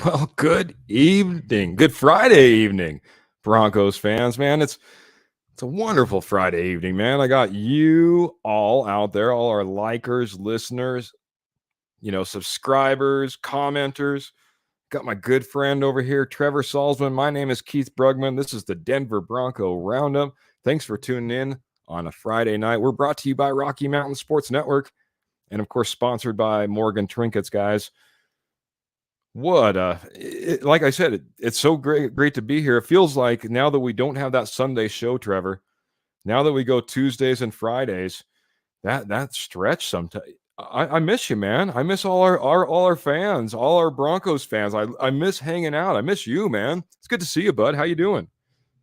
Well, good evening. Good Friday evening, Broncos fans, man. It's a wonderful Friday evening, man. I got you all out there, all our likers, listeners, subscribers, commenters. Got my good friend over here, Trevor Salzman. My name is Keith Brugman. This is the Denver Bronco Roundup. Thanks for tuning in on a Friday night. We're brought to you by Rocky Mountain Sports Network and, of course, sponsored by Morgan Trinkets, guys. Like I said, it's so great to be here. It feels like now that we don't have that Sunday show, Trevor, now that we go Tuesdays and Fridays, that stretch sometimes. I miss you, man. I miss all our fans, all our Broncos fans. I miss hanging out. I miss you, man. It's good to see you, bud. How you doing?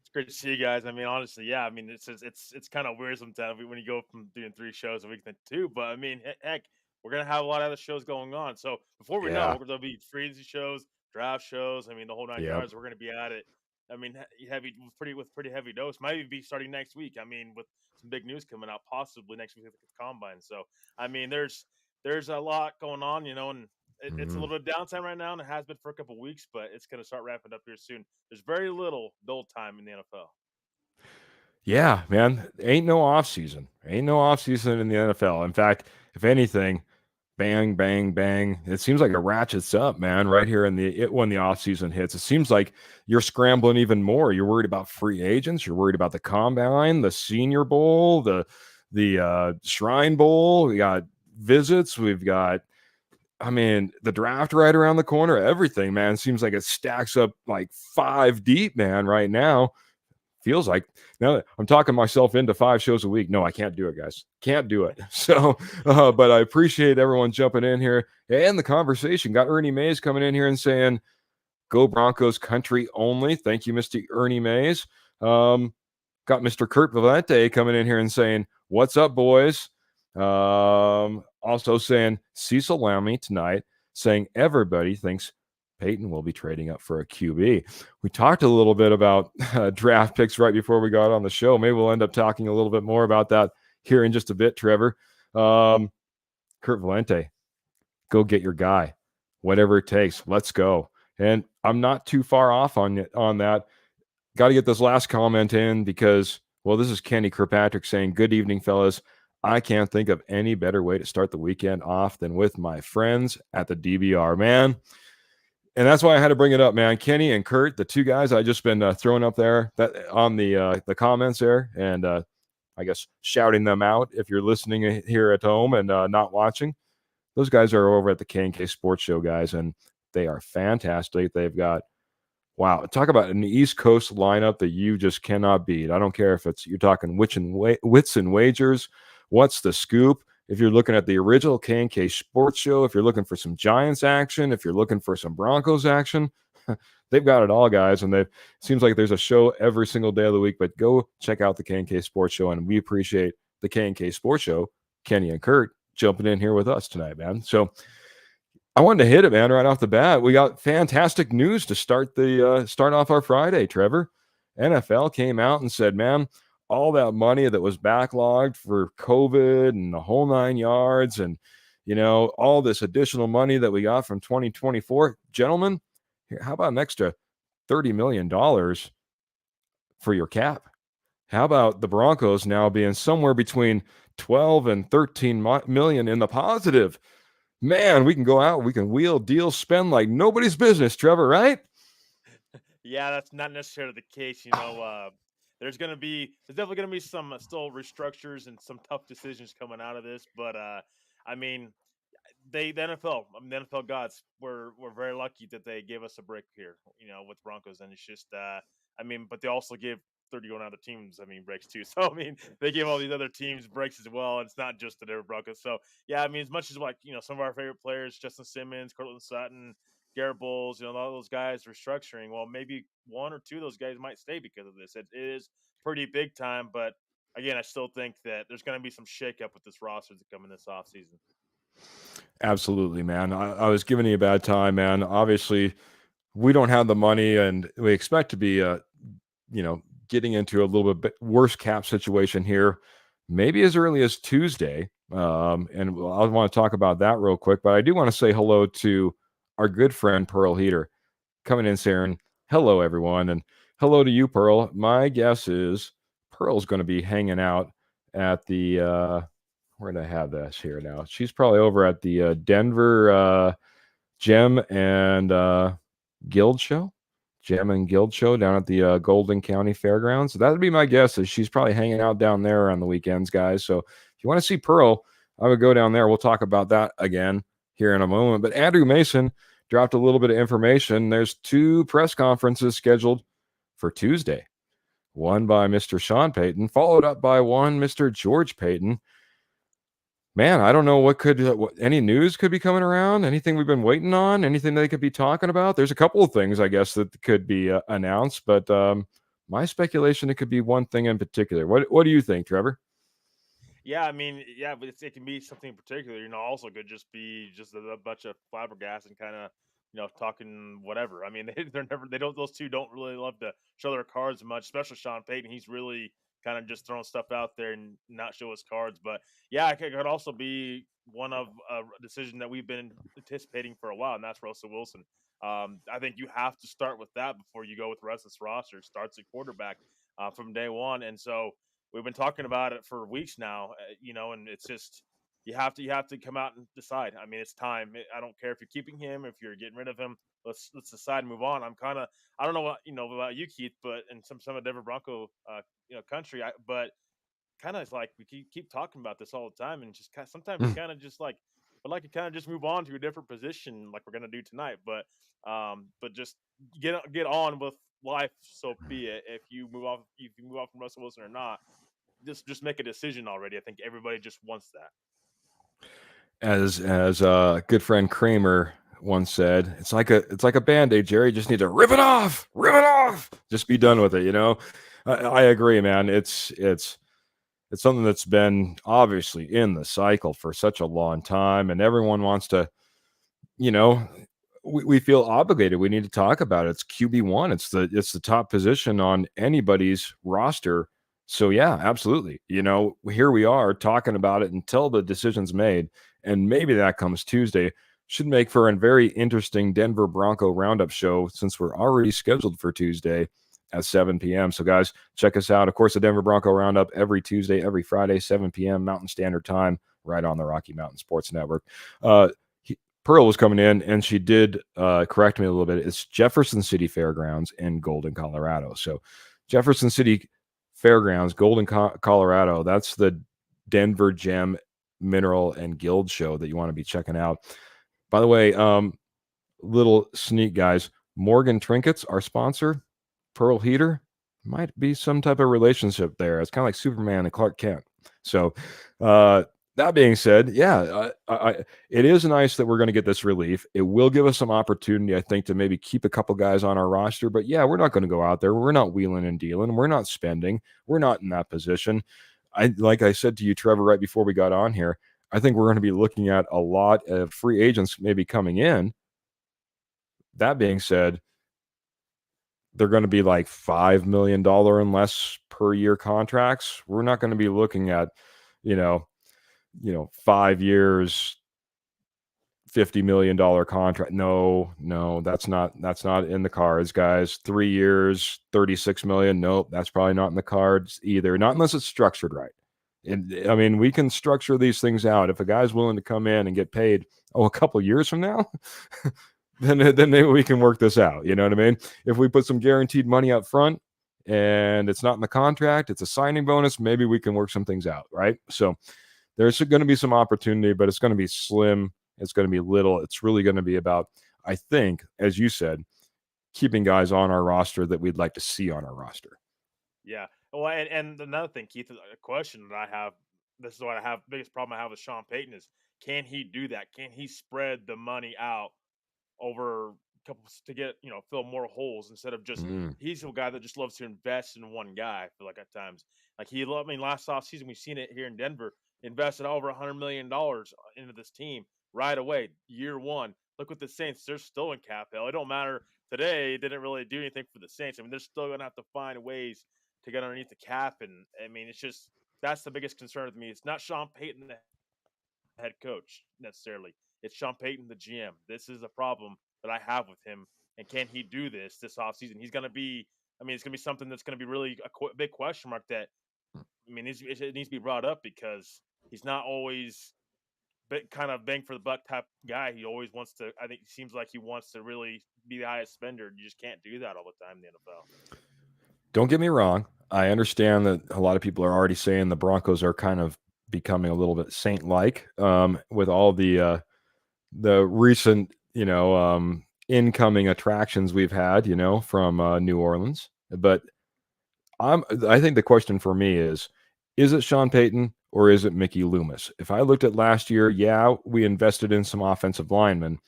It's great to see you guys. I mean, honestly, yeah. I mean, it's kind of weird sometimes when you go from doing 3 shows a week to 2. But I mean, heck, we're gonna have a lot of other shows going on. So before we know, Yeah. there'll be free shows, draft shows. I mean, the whole 9 Yep. yards. We're gonna be at it. I mean, heavy with pretty heavy dose. Might even be starting next week. I mean, with some big news coming out, possibly next week with the combine. So I mean, there's a lot going on, and it's a Mhm. little bit of downtime right now, and it has been for a couple of weeks, but it's going to start wrapping up here soon. There's very little dull time in the NFL. Yeah, man. Ain't no off season. Ain't no off season in the NFL. In fact, if anything, bang, bang, bang. It seems like it ratchets up, man, right here when the offseason hits. It seems like you're scrambling even more. You're worried about free agents. You're worried about the combine, the Senior Bowl, the Shrine Bowl. We got visits. We've got, the draft right around the corner. Everything, man. Seems like it stacks up like 5 deep, man, right now. Feels like now I'm talking myself into 5 shows a week. No, I can't do it, guys. Can't do it. So, but I appreciate everyone jumping in here and the conversation. Got Ernie Mays coming in here and saying, "Go Broncos country only." Thank you, Mr. Ernie Mays. Got Mr. Kurt Valente coming in here and saying, "What's up, boys?" Also saying, "Cecil Lammy tonight," saying everybody thinks Peyton will be trading up for a QB. We talked a little bit about draft picks right before we got on the show. Maybe we'll end up talking a little bit more about that here in just a bit, Trevor. Kurt Valente, go get your guy. Whatever it takes, let's go. And I'm not too far off on that. Got to get this last comment in because, well, this is Kenny Kirkpatrick saying, "Good evening, fellas. I can't think of any better way to start the weekend off than with my friends at the DBR." Man, and that's why I had to bring it up, man. Kenny and Kurt, the 2 guys I just been throwing up there that on the comments there, and I guess shouting them out if you're listening here at home and not watching. Those guys are over at the K&K Sports Show, guys, and they are fantastic. They've got, wow, talk about an East Coast lineup that you just cannot beat. I don't care if you're talking wits and wagers. What's the scoop? If you're looking at the original K&K Sports Show, if you're looking for some Giants action, if you're looking for some Broncos action, they've got it all, guys. And it seems like there's a show every single day of the week. But go check out the K&K Sports Show, and we appreciate the K&K Sports Show, Kenny and Kurt, jumping in here with us tonight, man. So I wanted to hit it, man, right off the bat. We got fantastic news to start off our Friday, Trevor. NFL came out and said, man, all that money that was backlogged for COVID and the whole 9 yards and, all this additional money that we got from 2024, gentlemen, here, how about an extra $30 million for your cap? How about the Broncos now being somewhere between 12 and 13 million in the positive? Man, we can go out, we can wheel, deal, spend like nobody's business, Trevor, right? Yeah, that's not necessarily the case. There's definitely gonna be some still restructures and some tough decisions coming out of this. But I mean, the NFL, the NFL gods, were very lucky that they gave us a break here, with Broncos, and it's just, but they also give 31 other teams, breaks too. So they give all these other teams breaks as well. And it's not just the Denver Broncos. So yeah, as much as like some of our favorite players, Justin Simmons, Cortland Sutton, Garrett Bowles, all those guys restructuring. Well, maybe one or two of those guys might stay because of this. It is pretty big time, but again, I still think that there's going to be some shakeup with this roster to come in this offseason. Absolutely, man. I was giving you a bad time, man. Obviously, we don't have the money, and we expect to be, you know, getting into a little bit worse cap situation here, maybe as early as Tuesday. And I want to talk about that real quick, but I do want to say hello to our good friend Pearl Heater coming in saying, hello, everyone. And hello to you, Pearl. My guess is Pearl's going to be hanging out at the, where did I have this here now? She's probably over at the Denver Gem and Guild Show. Gem and Guild Show down at the Golden County Fairgrounds. So that would be my guess, is she's probably hanging out down there on the weekends, guys. So if you want to see Pearl, I would go down there. We'll talk about that again here in a moment. But Andrew Mason dropped a little bit of information. There's 2 press conferences scheduled for Tuesday. One by Mr. Sean Payton, followed up by one Mr. George Payton. Man, I don't know what any news could be coming around, anything we've been waiting on, anything they could be talking about. There's a couple of things, I guess, that could be announced, but my speculation, it could be one thing in particular. What do you think, Trevor? Yeah, yeah, but it can be something in particular. Also could just be just a bunch of flabbergasting and kind of, talking whatever. They don't. Those two don't really love to show their cards much, especially Sean Payton. He's really kind of just throwing stuff out there and not show his cards. But yeah, it could also be one of a decision that we've been anticipating for a while, and that's Russell Wilson. I think you have to start with that before you go with the rest of this roster. Starts at quarterback from day one, and so we've been talking about it for weeks now, and it's just you have to come out and decide. It's time. I don't care if you're keeping him, if you're getting rid of him. Let's decide and move on. I don't know what about you, Keith, but in some of Denver Bronco country, but kind of like we keep talking about this all the time, and just sometimes you kind of just like would like to kind of just move on to a different position, like we're gonna do tonight. But just get on with life. So be it. If you move on from Russell Wilson or not, just make a decision already. I think everybody just wants that. As good friend Kramer once said, it's like a Band-Aid, Jerry. You just need to rip it off, just be done with it. I agree, man. It's something that's been obviously in the cycle for such a long time, and everyone wants to, you know, we feel obligated. We need to talk about it. It's QB1. It's the top position on anybody's roster. So yeah, absolutely. Here we are talking about it until the decision's made, and maybe that comes Tuesday. Should make for a very interesting Denver Bronco Roundup show, since we're already scheduled for Tuesday at 7 p.m. So guys, check us out. Of course, the Denver Bronco Roundup every Tuesday, every Friday, 7 p.m. Mountain Standard Time, right on the Rocky Mountain Sports Network. Pearl was coming in, and she did correct me a little bit. It's Jefferson City Fairgrounds in Golden, Colorado. So Jefferson City Fairgrounds, Golden, Colorado. That's the Denver Gem Mineral and Guild show that you want to be checking out. By the way, little sneak, guys. Morgan Trinkets, our sponsor, Pearl Heater, might be some type of relationship there. It's kind of like Superman and Clark Kent. So that being said, yeah, it is nice that we're going to get this relief. It will give us some opportunity, I think, to maybe keep a couple guys on our roster. But yeah, we're not going to go out there. We're not wheeling and dealing. We're not spending. We're not in that position. Like I said to you, Trevor, right before we got on here, I think we're going to be looking at a lot of free agents maybe coming in. That being said, they're going to be like $5 million and less per year contracts. We're not going to be looking at, 5 years, $50 million contract. No, that's not in the cards, guys. 3 years, 36 million. Nope, that's probably not in the cards either. Not unless it's structured right. And we can structure these things out. If a guy's willing to come in and get paid, a couple years from now, then maybe we can work this out. You know what I mean? If we put some guaranteed money up front and it's not in the contract, it's a signing bonus, maybe we can work some things out, right? So there's going to be some opportunity, but it's going to be slim. It's going to be little. It's really going to be about, I think, as you said, keeping guys on our roster that we'd like to see on our roster. Yeah. Well, and another thing, Keith, a question that I have. This is what I have. Biggest problem I have with Sean Payton is, can he do that? Can he spread the money out over couple to get, fill more holes instead of just, Mm. he's a guy that just loves to invest in one guy. I feel like at times, like he loved. I mean, last offseason we've seen it here in Denver. Invested over $100 million into this team right away, year one. Look what the Saints. They're still in cap hell. It don't matter today. It didn't really do anything for the Saints. I mean, they're still gonna have to find ways to get underneath the cap, and I mean, it's just that's the biggest concern with me. It's not Sean Payton, the head coach necessarily. It's Sean Payton, the GM. This is a problem that I have with him. And can he do this offseason? He's going to be, I mean, it's going to be something that's going to be really a big question mark that, I mean, it needs to be brought up because he's not always kind of bang for the buck type guy. He always wants to, I think it seems like he wants to really be the highest spender. You just can't do that all the time in the NFL. Don't get me wrong. I understand that a lot of people are already saying the Broncos are kind of becoming a little bit saint-like with all the recent, incoming attractions we've had, from New Orleans. But I think the question for me is it Sean Payton or is it Mickey Loomis? If I looked at last year, yeah, we invested in some offensive linemen,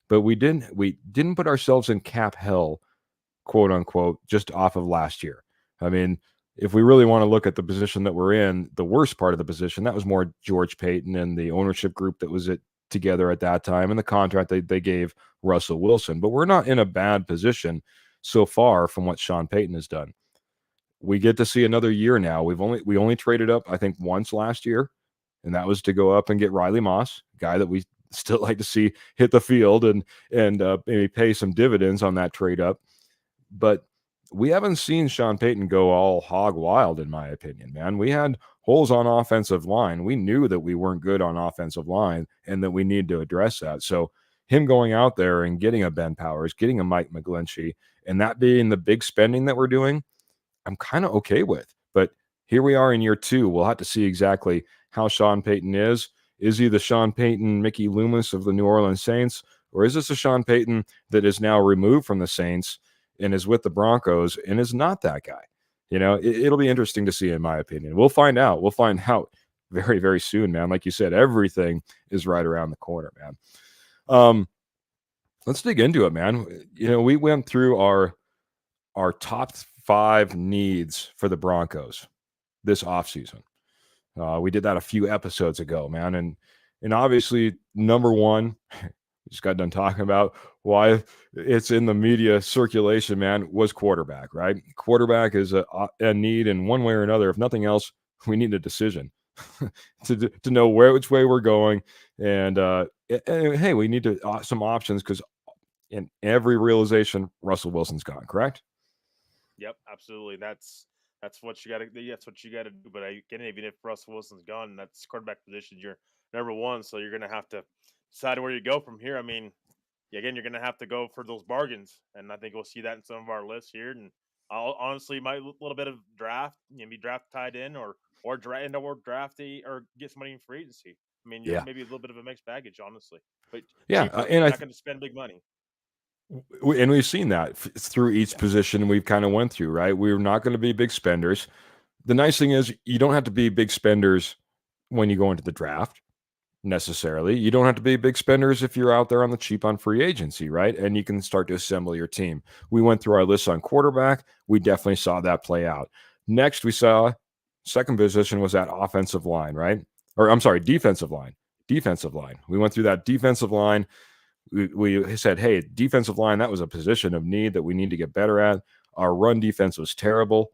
but we didn't put ourselves in cap hell, quote unquote, just off of last year. I mean, if we really want to look at the position that we're in, the worst part of the position, that was more George Payton and the ownership group that was together at that time and the contract they gave Russell Wilson. But we're not in a bad position so far from what Sean Payton has done. We get to see another year now. We only traded up, I think, once last year, and that was to go up and get Riley Moss, guy that we still like to see hit the field and maybe pay some dividends on that trade up. But we haven't seen Sean Payton go all hog wild, in my opinion, man. We had holes on offensive line. We knew that we weren't good on offensive line and that we need to address that. So him going out there and getting a Ben Powers, getting a Mike McGlinchey, and that being the big spending that we're doing, I'm kind of okay with. But here we are in year two. We'll have to see exactly how Sean Payton is. Is he the Sean Payton, Mickey Loomis of the New Orleans Saints, or is this a Sean Payton that is now removed from the Saints and is with the Broncos and is not that guy? It'll be interesting to see, in my opinion. We'll find out. We'll find out very, very soon, man. Like you said, everything is right around the corner, man. Let's dig into it, man. We went through our top 5 needs for the Broncos this offseason. We did that a few episodes ago, man. And obviously, number one, just got done talking about why it's in the media circulation, man, was quarterback, right? Quarterback is a need in one way or another. If nothing else, we need a decision to know which way we're going. And hey, we need some options because in every realization, Russell Wilson's gone, correct? Yep, absolutely. That's what you got to. That's what you got to do. But again, even if Russell Wilson's gone, that's quarterback position. You're number one, so you're going to have to decide where you go from here. I mean, again, you're going to have to go for those bargains, and I think we'll see that in some of our lists here. And I'll honestly, my little bit of draft, be draft tied in, or draft or get somebody in free agency. I mean, you're Yeah. maybe a little bit of a mixed baggage, honestly, but Yeah, cheaper. and You're not going to spend big money. And we've seen that through each position we've kind of went through, right? We're not going to be big spenders. The nice thing is you don't have to be big spenders when you go into the draft necessarily. You don't have to be big spenders if you're out there on the cheap on free agency, right? And you can start to assemble your team. We went through our list on quarterback. We definitely saw that play out. Next, we saw second position was that offensive line, right? Or I'm sorry, defensive line. Defensive line. We went through that defensive line. We said, hey, defensive line, that was a position of need that we need to get better at. Our run defense was terrible.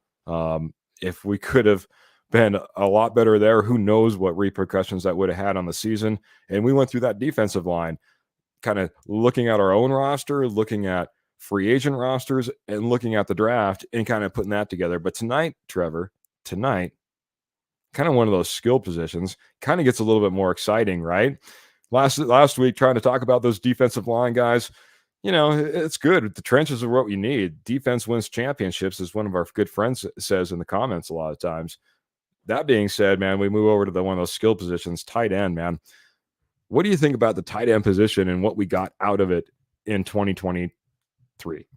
If we could have been a lot better there, who knows what repercussions that would have had on the season. And we went through that defensive line, kind of looking at our own roster, looking at free agent rosters, and looking at the draft and kind of putting that together. But tonight, Trevor, kind of one of those skill positions, kind of gets a little bit more exciting, right? Last week, trying to talk about those defensive line guys, it's good. The trenches are what we need. Defense wins championships, as one of our good friends says in the comments a lot of times. That being said, man, we move over to one of those skill positions, tight end, man. What do you think about the tight end position and what we got out of it in 2023?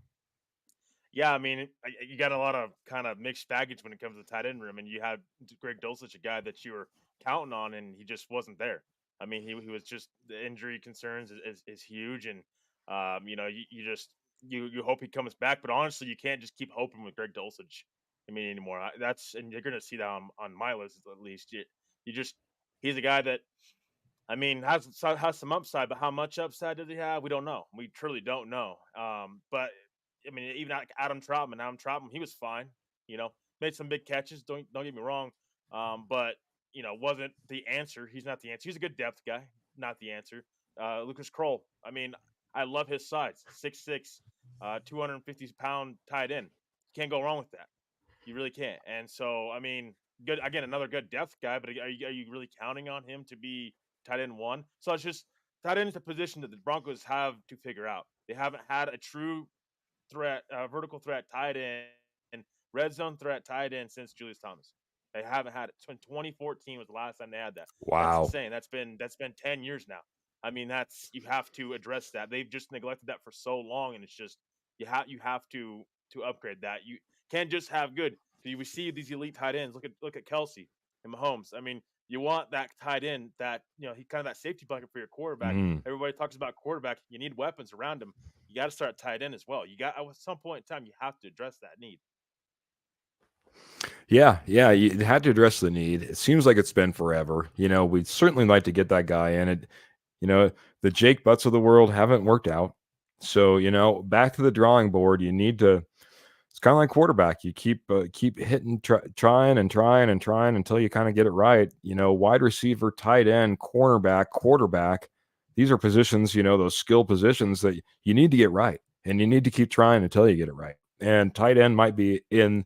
Yeah, I mean, you got a lot of kind of mixed baggage when it comes to the tight end room, and you had Greg Dulcich, a guy that you were counting on, and he just wasn't there. I mean, he was just the injury concerns is huge, and you just you hope he comes back, but honestly, you can't just keep hoping with Greg Dulcich. I mean, anymore. That's and you're gonna see that on my list at least. You just he's a guy that I mean, has some upside, but how much upside does he have? We don't know. We truly don't know. But I mean, even like Adam Troutman, he was fine. You know, made some big catches. Don't get me wrong. But wasn't the answer. He's not the answer. He's a good depth guy, not the answer. Lucas Kroll. I mean, I love his size. 6'6", 250-pound tight end. Can't go wrong with that. You really can't. And so, I mean, good again, another good depth guy. But are you really counting on him to be tight end one? So it's just tight end is the position that the Broncos have to figure out. They haven't had a true threat, vertical threat tight end, red zone threat tight end since Julius Thomas. They haven't had it. 2014 was the last time they had that. That's Wow. insane. That's been 10 years now. I mean, you have to address that. They've just neglected that for so long, and it's just you have to upgrade that. You can't just have good. We see these elite tight ends. Look at Kelsey and Mahomes. I mean, you want that tight end that he kind of that safety blanket for your quarterback. Mm. Everybody talks about quarterback. You need weapons around him. You got to start tight end as well. You got at some point in time you have to address that need. Yeah, you had to address the need. It seems like it's been forever. We'd certainly like to get that guy in it. The Jake Butts of the world haven't worked out. So, back to the drawing board. You need to. It's kind of like quarterback. You keep hitting, trying until you kind of get it right. Wide receiver, tight end, cornerback, quarterback. These are positions, those skill positions that you need to get right, and you need to keep trying until you get it right. And tight end might be in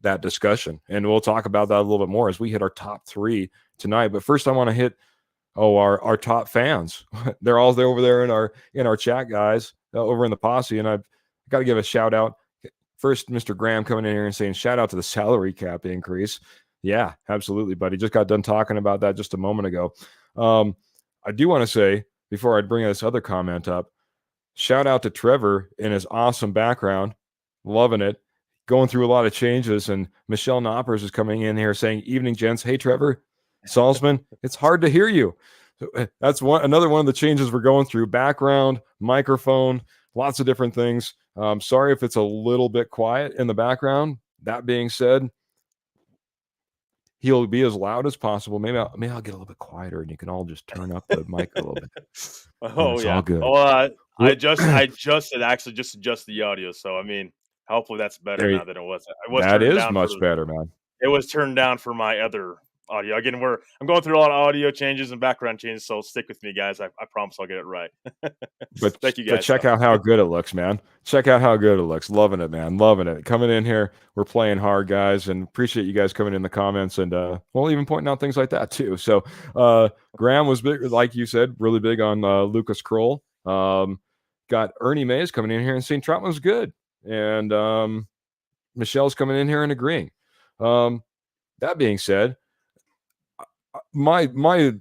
that discussion, and we'll talk about that a little bit more as we hit our top three tonight. But first, I want to hit our top fans. They're all there over there in our chat, guys, over in the posse, and I've got to give a shout out. First, Mr. Graham coming in here and saying, shout out to the salary cap increase. Yeah, absolutely, buddy. Just got done talking about that just a moment ago. I do want to say, before I bring this other comment up, shout out to Trevor in his awesome background. Loving it. Going through a lot of changes. And Michelle Knoppers is coming in here saying, evening, gents. Hey, Trevor Salzman, it's hard to hear you. That's another one of the changes we're going through. Background, microphone, lots of different things. Sorry if it's a little bit quiet in the background. That being said, he'll be as loud as possible. Maybe I'll get a little bit quieter, and you can all just turn up the mic a little bit. Oh it's yeah. all good. Oh, I adjusted the audio. So I mean, hopefully that's better now than it was. It was that turned is down much better, man. It was turned down for my other audio. Again, I'm going through a lot of audio changes and background changes, so stick with me, guys. I promise I'll get it right. But thank you, guys. But check out how good it looks, man. Check out how good it looks. Loving it, man. Loving it. Coming in here, we're playing hard, guys, and appreciate you guys coming in the comments and even pointing out things like that too. So Graham was big, like you said, really big on Lucas Kroll. Got Ernie Mays coming in here and saying Troutman was good, and Michelle's coming in here and agreeing. That being said, my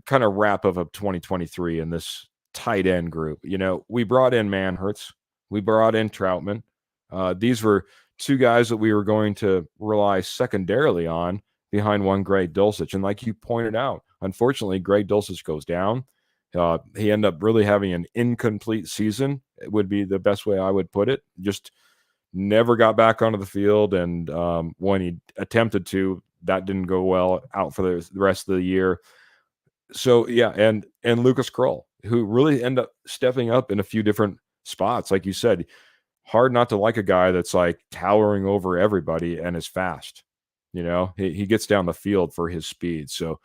kind of wrap of 2023 in this tight end group, we brought in Manhertz, we brought in Troutman. These were two guys that we were going to rely secondarily on behind one Greg Dulcich. And like you pointed out, unfortunately, Greg Dulcich goes down. He ended up really having an incomplete season. It would be the best way I would put it. Just never got back onto the field. And when he attempted to, that didn't go well, out for the rest of the year. So yeah, and Lucas Kroll, who really ended up stepping up in a few different spots. Like you said, hard not to like a guy that's like towering over everybody and is fast. He gets down the field for his speed. So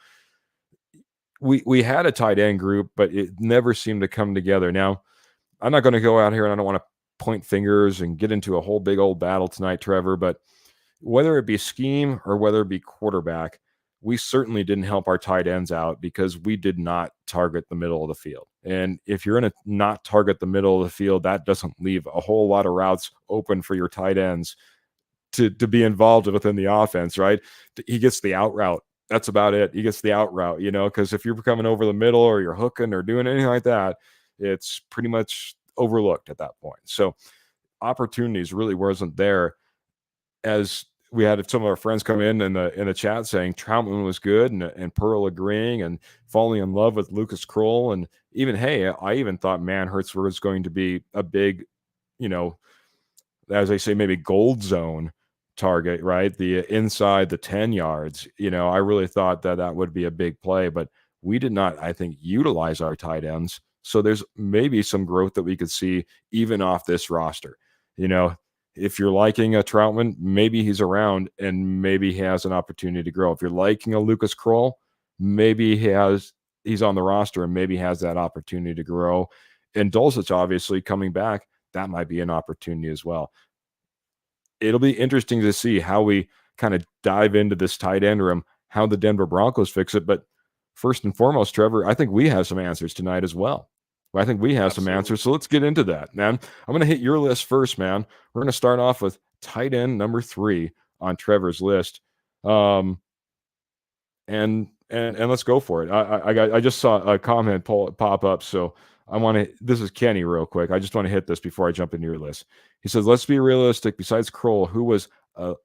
we had a tight end group, but it never seemed to come together. Now, I'm not going to go out here and I don't want to point fingers and get into a whole big old battle tonight, Trevor, but whether it be scheme or whether it be quarterback, we certainly didn't help our tight ends out because we did not target the middle of the field. And if you're going to not target the middle of the field, that doesn't leave a whole lot of routes open for your tight ends to be involved within the offense, right? He gets the out route. That's about it. He gets the out route, because if you're coming over the middle or you're hooking or doing anything like that, it's pretty much overlooked at that point. So opportunities really wasn't there. As we had some of our friends come in the chat saying Troutman was good, and Pearl agreeing and falling in love with Lucas Kroll, and even I even thought Manhurts was going to be a big, as they say, maybe gold zone target, right? The inside the 10 yards. I really thought that would be a big play, but we did not, I think, utilize our tight ends. So there's maybe some growth that we could see even off this roster. If you're liking a Troutman, maybe he's around and maybe he has an opportunity to grow. If you're liking a Lucas Kroll, maybe he's on the roster and maybe has that opportunity to grow. And Dulcich obviously coming back, that might be an opportunity as well. It'll be interesting to see how we kind of dive into this tight end room, how the Denver Broncos fix it. But first and foremost, Trevor, I think we have some answers tonight as well. I think we have some answers. So let's get into that, man. I'm going to hit your list first, man. We're going to start off with tight end number 3 on Trevor's list. And let's go for it. I just saw a comment pop up, so I want to. This is Kenny, real quick. I just want to hit this before I jump into your list. He says, "Let's be realistic. Besides Kroll, who was a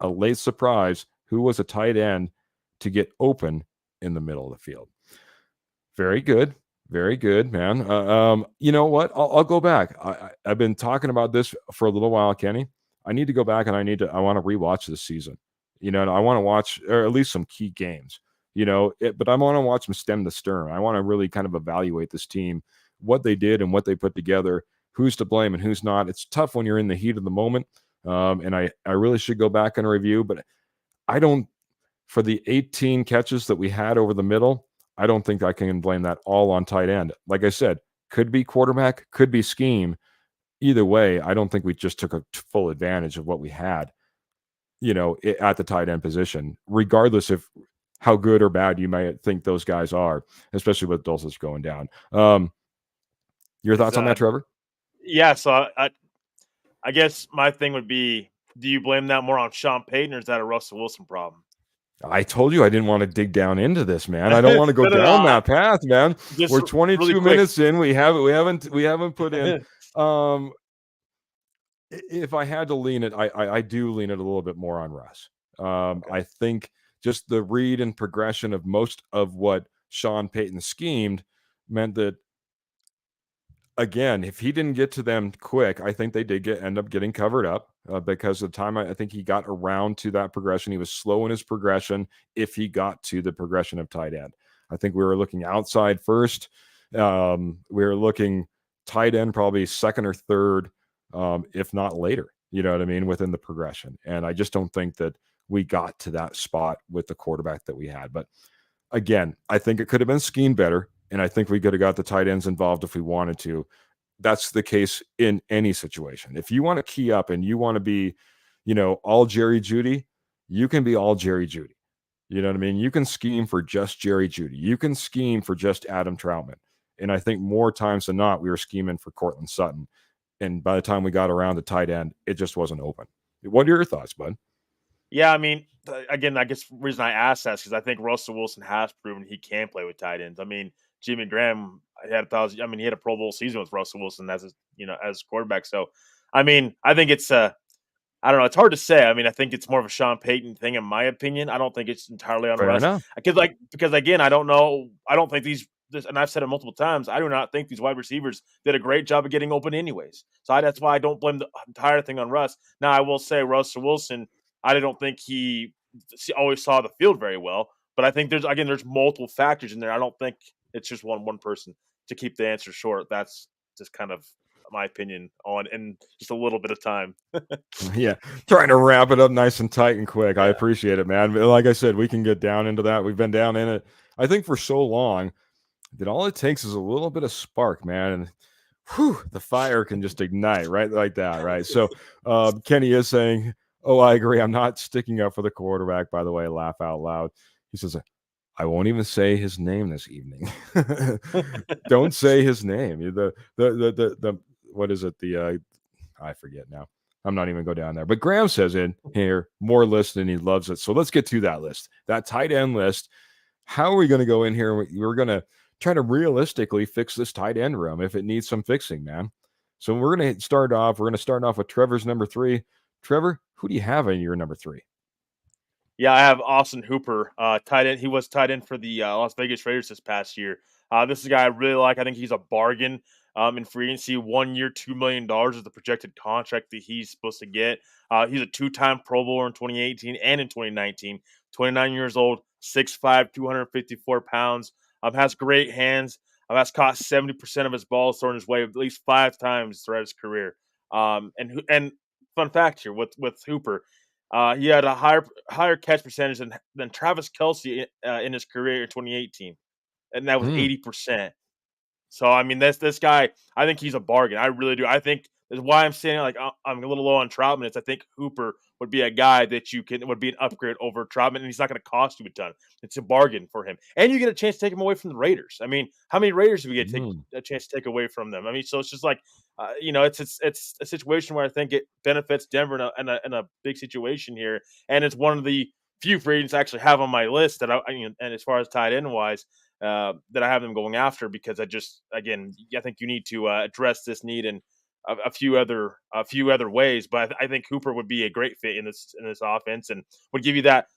late surprise, who was a tight end to get open in the middle of the field?" Very good, man. You know what? I'll go back. I've been talking about this for a little while, Kenny. I need to go back and I want to rewatch this season. And I want to watch, or at least some key games. But I want to watch them stem to stern. I want to really kind of evaluate this team, what they did and what they put together, who's to blame and who's not. It's tough when you're in the heat of the moment. And I really should go back and review, but I don't, for the 18 catches that we had over the middle, I don't think I can blame that all on tight end. Like I said, could be quarterback, could be scheme. Either way, I don't think we just took a full advantage of what we had, at the tight end position, regardless of how good or bad you might think those guys are, especially with Dulcich going down. Your thoughts on that, Trevor? Yeah, so I guess my thing would be, do you blame that more on Sean Payton or is that a Russell Wilson problem? I told you I didn't want to dig down into this, man. I don't want to go down that path, man. We're 22 minutes in. We haven't put in. If I had to lean it, I do lean it a little bit more on Russ. Okay. I think just the read and progression of most of what Sean Payton schemed meant that, again, if he didn't get to them quick, I think they did end up getting covered up because of the time I think he got around to that progression. He was slow in his progression if he got to the progression of tight end. I think we were looking outside first. We were looking tight end probably second or third, if not later, you know what I mean, within the progression. And I just don't think that we got to that spot with the quarterback that we had. But again, I think it could have been schemed better. And I think we could have got the tight ends involved if we wanted to. That's the case in any situation. If you want to key up and you want to be, all Jerry Jeudy, you can be all Jerry Jeudy. You know what I mean? You can scheme for just Jerry Jeudy. You can scheme for just Adam Troutman. And I think more times than not, we were scheming for Cortland Sutton. And by the time we got around to tight end, it just wasn't open. What are your thoughts, bud? Yeah, I mean, again, I guess the reason I asked that is because I think Russell Wilson has proven he can play with tight ends. I mean, Jimmy Graham had he had a Pro Bowl season with Russell Wilson as quarterback. So, I mean, I think it's I don't know. It's hard to say. I mean, I think it's more of a Sean Payton thing, in my opinion. I don't think it's entirely on Russ. Because again, I don't know. I don't think and I've said it multiple times, I do not think these wide receivers did a great job of getting open anyways. So that's why I don't blame the entire thing on Russ. Now, I will say Russell Wilson, I don't think he always saw the field very well. But I think there's multiple factors in there. I don't think it's just one person. To keep the answer short, that's just kind of my opinion on in just a little bit of time. Yeah, trying to wrap it up nice and tight and quick. Yeah. I appreciate it, man. Like I said, we can get down into that. We've been down in it, I think, for so long that all it takes is a little bit of spark, man, and the fire can just ignite right like that, right? So Kenny is saying, "Oh, I agree. I'm not sticking up for the quarterback." By the way, laugh out loud. He says, I won't even say his name this evening. Don't say his name. The what is it? I forget now. I'm not even go down there. But Graham says in here more list and he loves it. So let's get to that list. That tight end list. How are we going to go in here? We're going to try to realistically fix this tight end room if it needs some fixing, man. So we're going to start off. We're going to start off with Trevor's number 3. Trevor, who do you have in your number 3? Yeah, I have Austin Hooper, tight end. He was tight end for the Las Vegas Raiders this past year. This is a guy I really like. I think he's a bargain in free agency. 1 year, $2 million is the projected contract that he's supposed to get. He's a two-time Pro Bowler in 2018 and in 2019. 29 years old, 6'5", 254 pounds. Has great hands. Has caught 70% of his balls thrown his way at least 5 times throughout his career. And fun fact here with Hooper. He had a higher catch percentage than Travis Kelce in his career in 2018, and that was 80%. So I mean, this guy, I think he's a bargain. I really do. I think that's why I'm saying like I'm a little low on Troutman. Is I think Hooper would be a guy that would be an upgrade over Troutman, and he's not going to cost you a ton. It's a bargain for him, and you get a chance to take him away from the Raiders. I mean, how many Raiders do we get to take a chance to take away from them? I mean, so it's just like it's a situation where I think it benefits Denver in a big situation here, and it's one of the few free agents I actually have on my list that and as far as tight end wise that I have them going after because I think you need to address this need in a few other ways. But I think Hooper would be a great fit in this offense and would give you that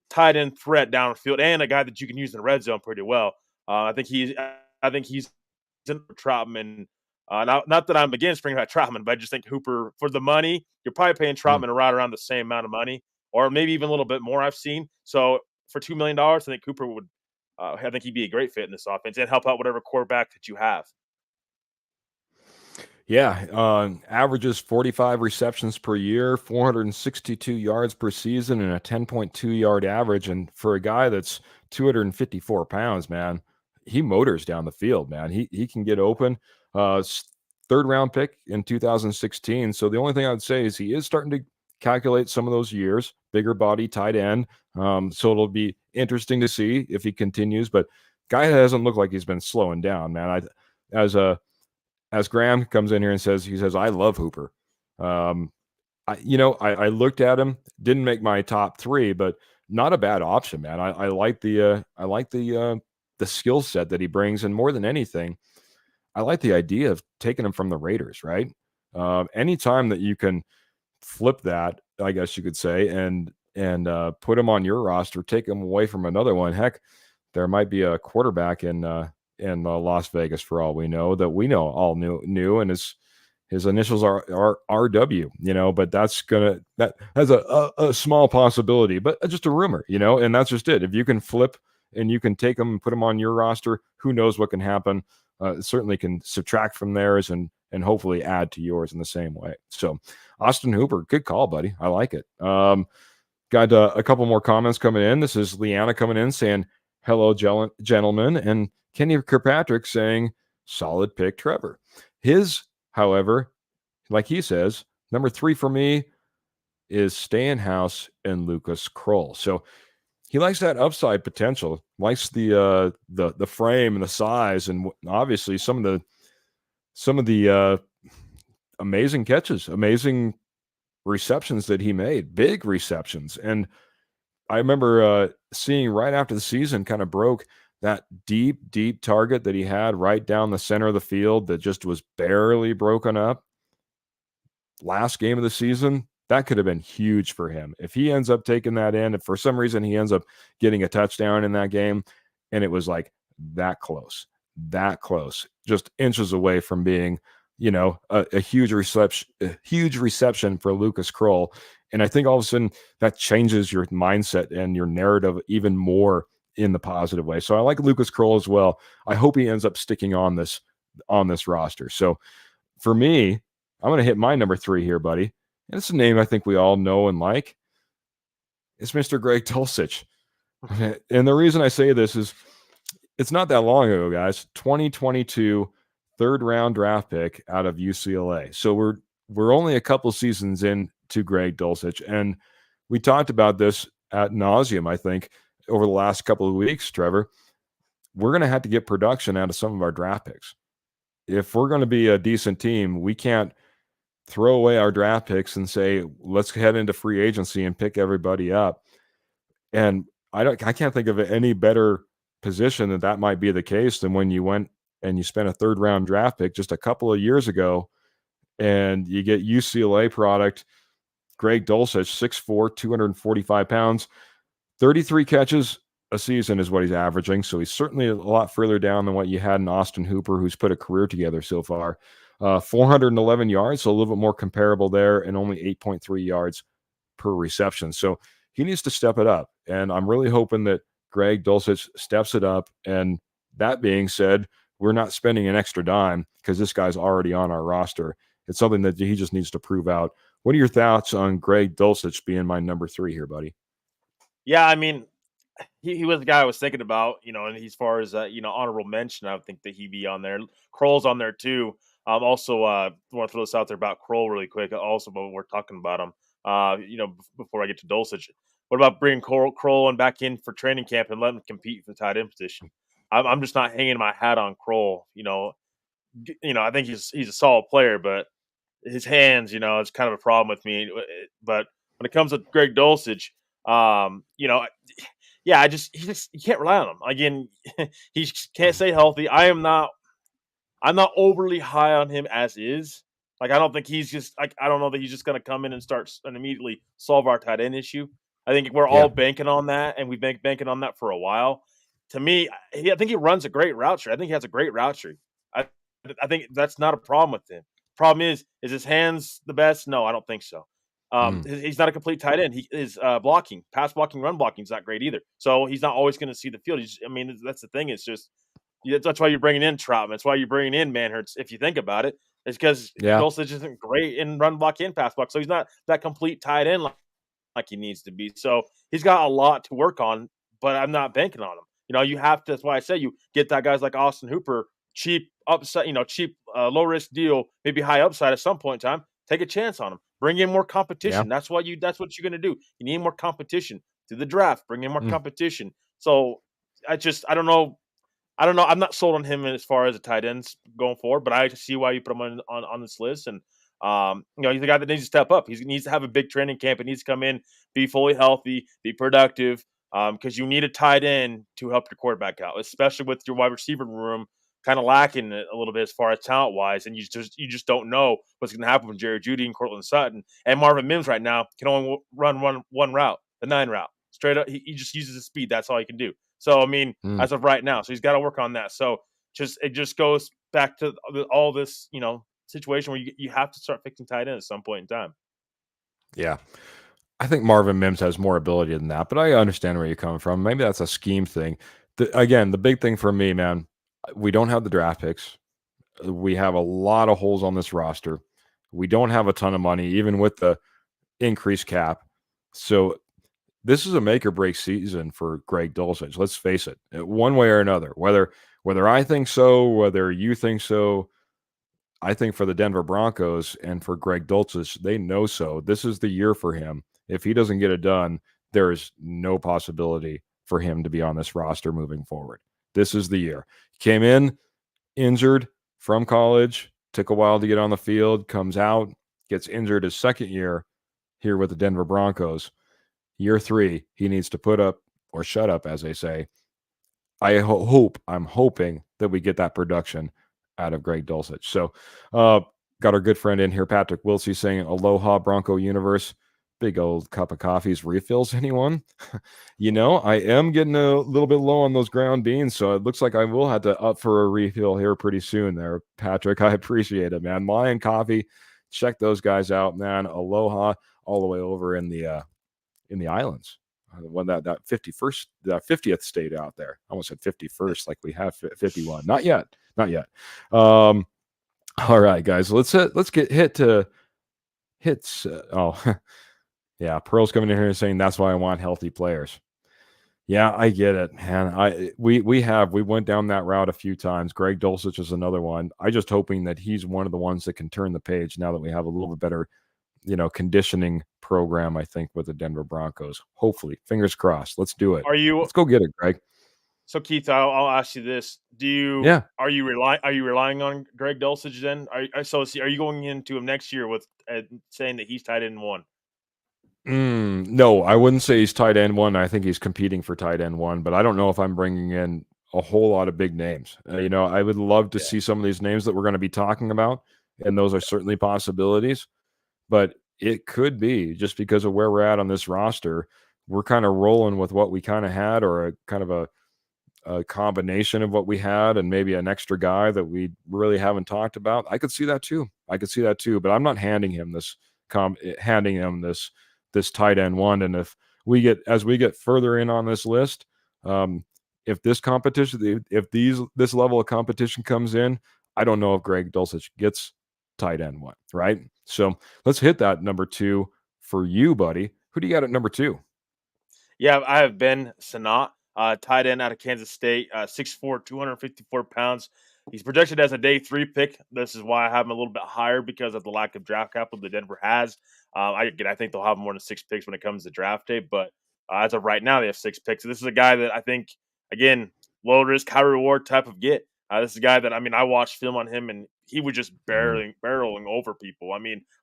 tight end threat downfield and a guy that you can use in the red zone pretty well. I think he's in Troutman. Not that I'm against bringing back Troutman, but I just think Hooper for the money, you're probably paying Troutman right around the same amount of money, or maybe even a little bit more. I've seen so for $2 million, I think Hooper would. I think he'd be a great fit in this offense and help out whatever quarterback that you have. Yeah, averages 45 receptions per year, 462 yards per season, and a 10.2-yard average. And for a guy that's 254 pounds, man, he motors down the field, man. He can get open. Third-round pick in 2016. So the only thing I would say is he is starting to calculate some of those years, bigger body, tight end. So it'll be interesting to see if he continues. But guy doesn't look like he's been slowing down, man. As Graham comes in here and says, I love Hooper. I looked at him, didn't make my top 3, but not a bad option, man. I like the skill set that he brings, and more than anything, I like the idea of taking him from the Raiders, right? Anytime that you can flip that, I guess you could say, and put him on your roster, take him away from another one. Heck, there might be a quarterback in Las Vegas for all we know that we know all knew, and his initials are RW, but that has a small possibility, but just a rumor, and that's just it. If you can flip and you can take them and put them on your roster, who knows what can happen? It certainly can subtract from theirs and hopefully add to yours in the same way. So Austin Hooper, good call, buddy. I like it. Got a couple more comments coming in. This is Leanna coming in saying, hello, gentlemen. And Kenny Kirkpatrick saying, solid pick, Trevor. His, however, like he says, number 3 for me is Stanhouse and Lucas Kroll. So he likes that upside potential, likes the frame and the size, and obviously some of the amazing catches, amazing receptions that he made, big receptions. And I remember seeing right after the season kind of broke that deep target that he had right down the center of the field that just was barely broken up. Last game of the season, that could have been huge for him. If he ends up taking that in, if for some reason he ends up getting a touchdown in that game, and it was like that close, just inches away from being, a huge reception for Lucas Kroll. And I think all of a sudden that changes your mindset and your narrative even more in the positive way. So I like Lucas Kroll as well. I hope he ends up sticking on this roster. So for me, I'm going to hit my number 3 here, buddy. And it's a name I think we all know and like. It's Mr. Greg Dulcich. And the reason I say this is it's not that long ago, guys. 2022 third-round draft pick out of UCLA. So we're only a couple seasons in to Greg Dulcich, and we talked about this ad nauseum, I think, over the last couple of weeks, Trevor, we're going to have to get production out of some of our draft picks. If we're going to be a decent team, we can't throw away our draft picks and say, let's head into free agency and pick everybody up. And I can't think of any better position that might be the case than when you went and you spent a third round draft pick just a couple of years ago and you get UCLA product, Greg Dulcich, 6'4", 245 pounds, 33 catches a season is what he's averaging. So he's certainly a lot further down than what you had in Austin Hooper, who's put a career together so far. 411 yards, so a little bit more comparable there, and only 8.3 yards per reception. So he needs to step it up. And I'm really hoping that Greg Dulcich steps it up. And that being said, we're not spending an extra dime because this guy's already on our roster. It's something that he just needs to prove out. What are your thoughts on Greg Dulcich being my number 3 here, buddy? Yeah, I mean, he was the guy I was thinking about, and as far as honorable mention, I would think that he'd be on there. Kroll's on there too. Also, want to throw this out there about Kroll really quick. Also, but we're talking about him. Before I get to Dulcich, what about bringing Kroll back in for training camp and letting him compete for the tight end position? I'm just not hanging my hat on Kroll. I think he's a solid player, but his hands, it's kind of a problem with me. But when it comes to Greg Dulcich, yeah, you can't rely on him. Again, he can't stay healthy. I'm not overly high on him as is. Like, I don't think he's just like, I don't know that he's just going to come in and start and immediately solve our tight end issue. I think we're all banking on that, and we've been banking on that for a while. To me, I think he runs a great route tree. I think he has a great route tree. I think that's not a problem with him. Problem is his hands the best? No, I don't think so. He's not a complete tight end. His blocking, pass blocking, run blocking is not great either. So he's not always going to see the field. That's the thing. It's just that's why you're bringing in Troutman. That's why you're bringing in Manhurts. If you think about it, it's because Dulcich isn't great in run block and pass block. So he's not that complete tight end like he needs to be. So he's got a lot to work on, but I'm not banking on him. You have to. That's why I say you get that guys like Austin Hooper, cheap upside, cheap low risk deal, maybe high upside at some point in time. Take a chance on him. Bring in more competition. That's what you're going to do. You need more competition through the draft. Bring in more competition. So I don't know. I'm not sold on him as far as the tight ends going forward, but I see why you put him on this list. And he's the guy that needs to step up. He needs to have a big training camp. It needs to come in, be fully healthy, be productive. Because you need a tight end to help your quarterback out, especially with your wide receiver room kind of lacking a little bit as far as talent wise, and you just don't know what's going to happen with Jerry Jeudy and Cortland Sutton. And Marvin Mims right now can only run one route, the 9 route, straight up. He just uses his speed. That's all he can do. So as of right now, so he's got to work on that. So it just goes back to all this situation where you have to start fixing tight end at some point in time. Yeah. I think Marvin Mims has more ability than that, but I understand where you're coming from. Maybe that's a scheme thing. Again, the big thing for me, man, we don't have the draft picks. We have a lot of holes on this roster. We don't have a ton of money, even with the increased cap. So this is a make or break season for Greg Dulcich. Let's face it, one way or another. Whether I think so, whether you think so, I think for the Denver Broncos and for Greg Dulcich, they know so. This is the year for him. If he doesn't get it done, there is no possibility for him to be on this roster moving forward. This is the year. Came in injured from college, took a while to get on the field, comes out, gets injured his second year here with the Denver Broncos. Year 3, he needs to put up or shut up, as they say. I'm hoping that we get that production out of Greg Dulcich. So got our good friend in here, Patrick Wilsey, saying aloha Bronco universe. Big old cup of coffees refills, anyone? I am getting a little bit low on those ground beans, so it looks like I will have to up for a refill here pretty soon there, Patrick. I appreciate it, man. Lion Coffee, check those guys out, man. Aloha all the way over in the islands. When that 50th state out there. I almost said 51st, like we have 51. Not yet. All right, guys. Let's get hits. Yeah, Pearl's coming in here and saying that's why I want healthy players. Yeah, I get it, man. We went down that route a few times. Greg Dulcich is another one. I just hoping that he's one of the ones that can turn the page now that we have a little bit better conditioning program, I think, with the Denver Broncos. Hopefully, fingers crossed. Let's do it. Are you Let's go get it, Greg. so Keith? I'll ask you this: Yeah. Are you relying on Greg Dulcich then? Are you going into him next year with saying that he's tight end one? No, I wouldn't say he's tight end one. I think he's competing for tight end one, but I don't know if I'm bringing in a whole lot of big names. I would love to Yeah. see some of these names that we're going to be talking about, and those are certainly possibilities. But it could be just because of where we're at on this roster, we're kind of rolling with what we kind of had, or a kind of a combination of what we had, and maybe an extra guy that we really haven't talked about. I could see that too. But I'm not handing him this tight end one. And if as we get further in on this list, if this level of competition comes in, I don't know if Greg Dulcich gets tight end one, right? So let's hit that number 2 for you, buddy. Who do you got at number 2? Yeah, I have Ben Sinnott, tight end out of Kansas State, 6'4", 254 pounds. He's projected as a day 3 pick. This is why I have him a little bit higher because of the lack of draft capital that Denver has. I think they'll have more than 6 picks when it comes to draft day, but as of right now, they have 6 picks. So this is a guy that I think, again, low risk, high reward type of get. This is a guy that I watched film on him, and he was just barreling over people.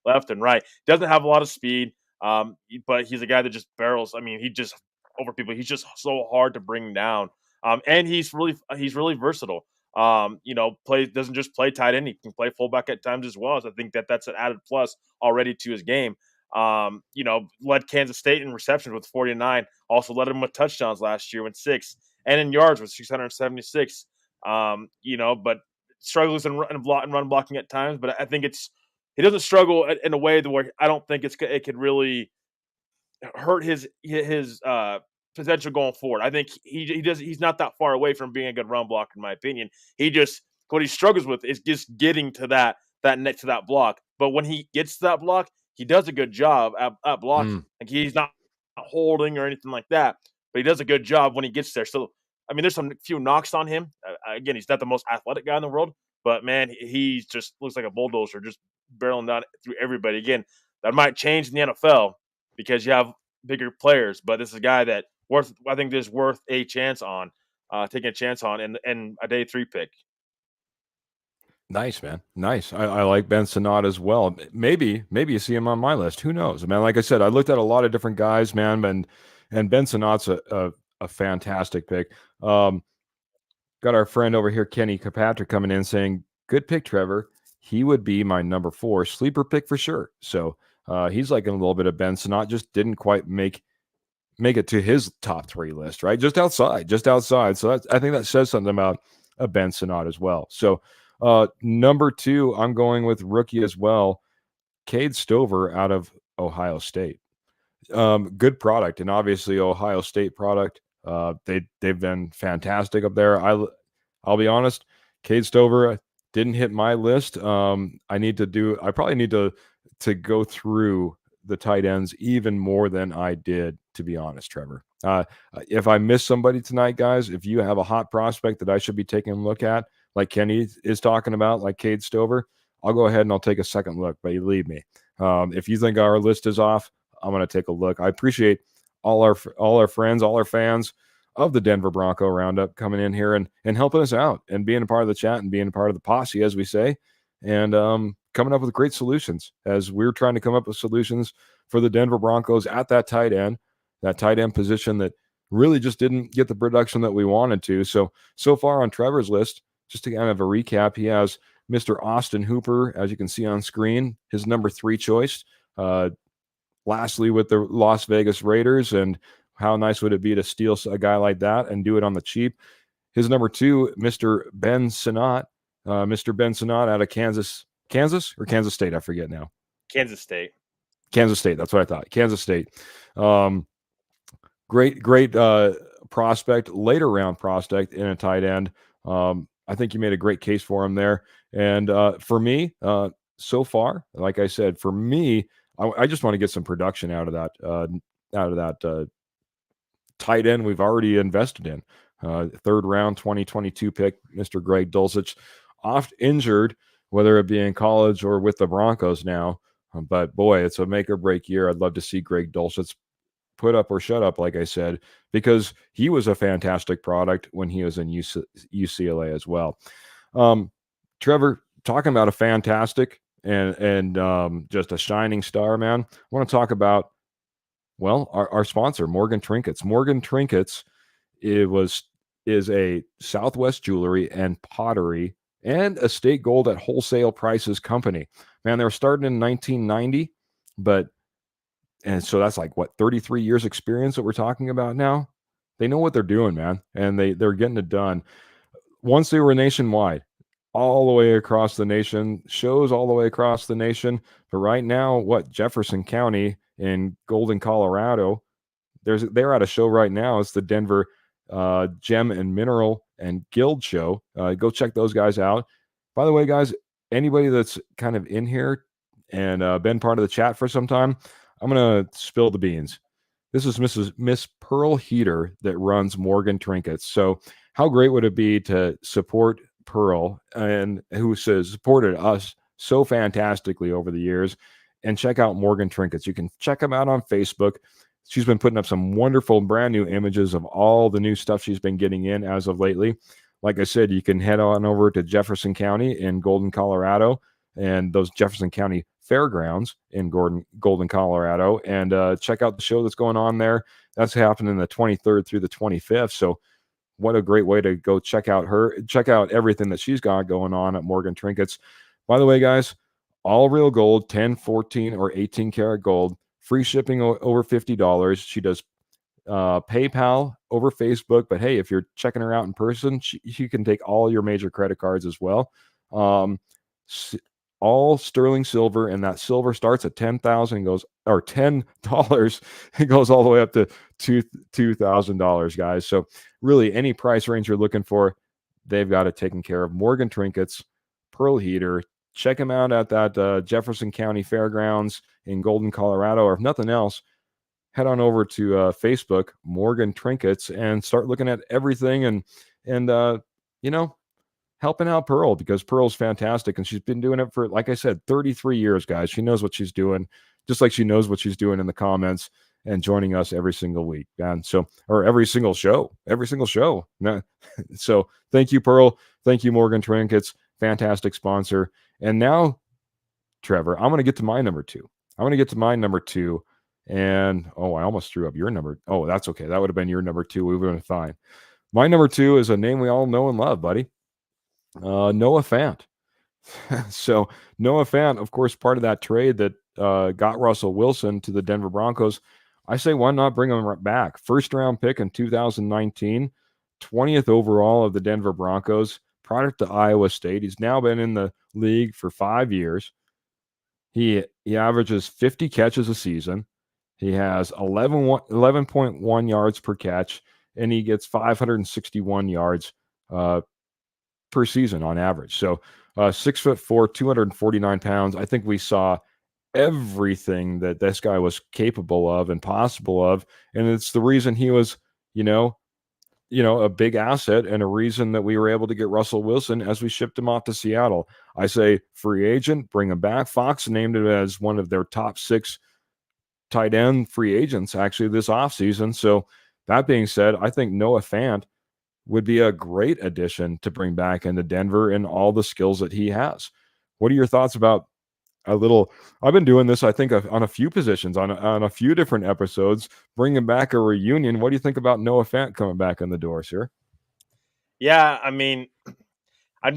Left and right. Doesn't have a lot of speed. But he's a guy that just barrels. He just over people. He's just so hard to bring down. And he's really versatile. Doesn't just play tight end. He can play fullback at times as well. So I think that's an added plus already to his game. Led Kansas State in receptions with 49. Also led him with touchdowns last year with 6, and in yards with 676. But struggles in run blocking at times. But I think he doesn't struggle in a way where I don't think it could really hurt his potential going forward. I think he's not that far away from being a good run blocker, in my opinion. What he struggles with is just getting to that next to that block. But when he gets to that block, he does a good job at blocking. Like, he's not holding or anything like that, but he does a good job when he gets there. So there's some few knocks on him. Again, he's not the most athletic guy in the world, but man, he just looks like a bulldozer, just barreling down through everybody. Again, that might change in the NFL because you have bigger players, but this is a guy that I think is worth a chance on, taking a chance on, and a day 3 pick. Nice, man. Nice. I like Ben Sinnott as well. Maybe you see him on my list. Who knows, man? Like I said, I looked at a lot of different guys, man, and Ben Sinnott's a fantastic pick. Got our friend over here, Kenny Kirkpatrick, coming in saying, "Good pick, Trevor. He would be my number 4 sleeper pick for sure." So he's liking a little bit of Ben Sinnott. Just didn't quite make it to his top 3 list, right? Just outside. So I think that says something about Ben Sinnott as well. So number 2, I'm going with rookie as well, Cade Stover out of Ohio State. Good product, and obviously Ohio State product. They've been fantastic up there. I'll be honest, Cade Stover didn't hit my list. I probably need to go through the tight ends even more than I did, to be honest, Trevor. If I miss somebody tonight, guys, if you have a hot prospect that I should be taking a look at, like Kenny is talking about, like Cade Stover, I'll go ahead and I'll take a second look, but believe me, if you think our list is off, I'm going to take a look. I appreciate all our friends, all our fans of the Denver Bronco Roundup coming in here and helping us out and being a part of the chat and being a part of the posse, as we say, and coming up with great solutions as we're trying to come up with solutions for the Denver Broncos at that tight end position that really just didn't get the production that we wanted to. So far on Trevor's list, just to kind of a recap, he has Mr. Austin Hooper, as you can see on screen, his number 3 choice. Lastly, with the Las Vegas Raiders, and how nice would it be to steal a guy like that and do it on the cheap? His number 2, Mr. Ben Sinnott. Mr. Ben Sinnott out of Kansas or Kansas State, I forget now. Kansas State. That's what I thought. Kansas State. Great prospect, later round prospect in a tight end. I think you made a great case for him there. And for me, so far, like I said, for me, I just want to get some production out of that tight end we've already invested in. 3rd round 2022 pick, Mr. Greg Dulcich, oft injured, whether it be in college or with the Broncos now. But boy, it's a make or break year. I'd love to see Greg Dulcich put up or shut up, like I said, because he was a fantastic product when he was in UCLA as well. Trevor, talking about a fantastic and just a shining star, man. I want to talk about, well, our sponsor, Morgan Trinkets. Morgan Trinkets is a Southwest jewelry and pottery and estate gold at wholesale prices company. Man, they were starting in 1990, but and so that's like what 33 years experience that we're talking about now. They know what they're doing, man, and they're getting it done. Once they were nationwide, all the way across the nation, shows all the way across the nation. But right now, what Jefferson County in Golden, Colorado, they're at a show right now. It's the Denver Gem and Mineral and Guild Show. Go check those guys out. By the way, guys, anybody that's kind of in here and been part of the chat for some time, I'm gonna spill the beans. This is Miss Pearl Heater that runs Morgan Trinkets. So how great would it be to support Pearl and who has supported us so fantastically over the years, and check out Morgan Trinkets. You can check them out on Facebook. She's been putting up some wonderful brand new images of all the new stuff she's been getting in as of lately. Like I said, you can head on over to Jefferson County in Golden, Colorado, and those Jefferson County Fairgrounds in Golden, Colorado, and check out the show that's going on there. That's happening the 23rd through the 25th. So what a great way to go check out everything that she's got going on at Morgan Trinkets. By the way, guys, all real gold, 10, 14, or 18 karat gold, free shipping over $50. She does PayPal over Facebook, but hey, if you're checking her out in person, she can take all your major credit cards as well. All sterling silver, and that silver starts at 10,000 and goes, or $10, it goes all the way up to $2,000, guys. So really, any price range you're looking for, they've got it taken care of. Morgan Trinkets, Pearl Heater. Check them out at that Jefferson County Fairgrounds in Golden, Colorado, or if nothing else, head on over to Facebook, Morgan Trinkets, and start looking at everything and you know, helping out Pearl, because Pearl's fantastic and she's been doing it for, like I said, 33 years, guys. She knows what she's doing, just like she knows what she's doing in the comments and joining us every single week, man. So, or every single show. So thank you, Pearl. Thank you, Morgan Trinkets. Fantastic sponsor. And now, Trevor, I'm going to get to my number two. And I almost threw up your number. Oh, that's okay. That would have been your number two. We would have been fine. My number two is a name we all know and love, buddy. Noah Fant. So Noah Fant, of course, part of that trade that got Russell Wilson to the Denver Broncos. I say, why not bring him back? First round pick in 2019, 20th overall of the Denver Broncos, product to Iowa State. He's now been in the league for 5 years. He averages 50 catches a season. He has 11.1 yards per catch, and he gets 561 yards per season on average. So 6'4", 249 pounds. I think we saw everything that this guy was capable of and possible of. And it's the reason he was, a big asset and a reason that we were able to get Russell Wilson as we shipped him off to Seattle. I say free agent, bring him back. Fox named him as one of their top 6 tight end free agents actually this offseason. So that being said, I think Noah Fant would be a great addition to bring back into Denver and all the skills that he has. What are your thoughts about I've been doing this, I think, on a few positions, on a few different episodes, bringing back a reunion. What do you think about Noah Fant coming back in the door, sir? Yeah, I mean, I'm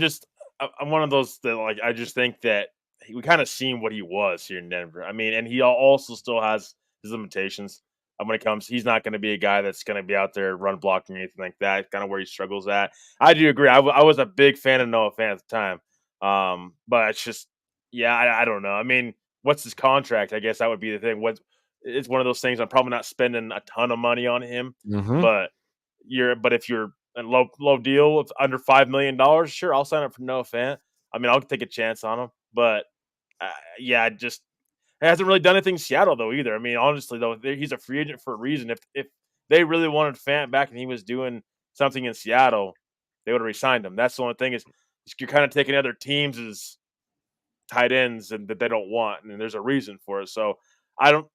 one of those that, like, I just think that we kind of seen what he was here in Denver. I mean, and he also still has his limitations. When it comes, he's not going to be a guy that's going to be out there run blocking or anything like that. Kind of where he struggles at. I do agree. I was a big fan of Noah Fant at the time, but it's just, yeah, I don't know. I mean, what's his contract? I guess that would be the thing. It's one of those things. I'm probably not spending a ton of money on him, Mm-hmm. but if you're a low deal with under $5 million, sure, I'll sign up for Noah Fant. I mean, I'll take a chance on him, but yeah, just he hasn't really done anything in Seattle though either. I mean, honestly though, he's a free agent for a reason. If they really wanted Fant back and he was doing something in Seattle, they would have re-signed him. That's the only thing is you're kind of taking other teams' tight ends and that they don't want, and there's a reason for it. So I don't,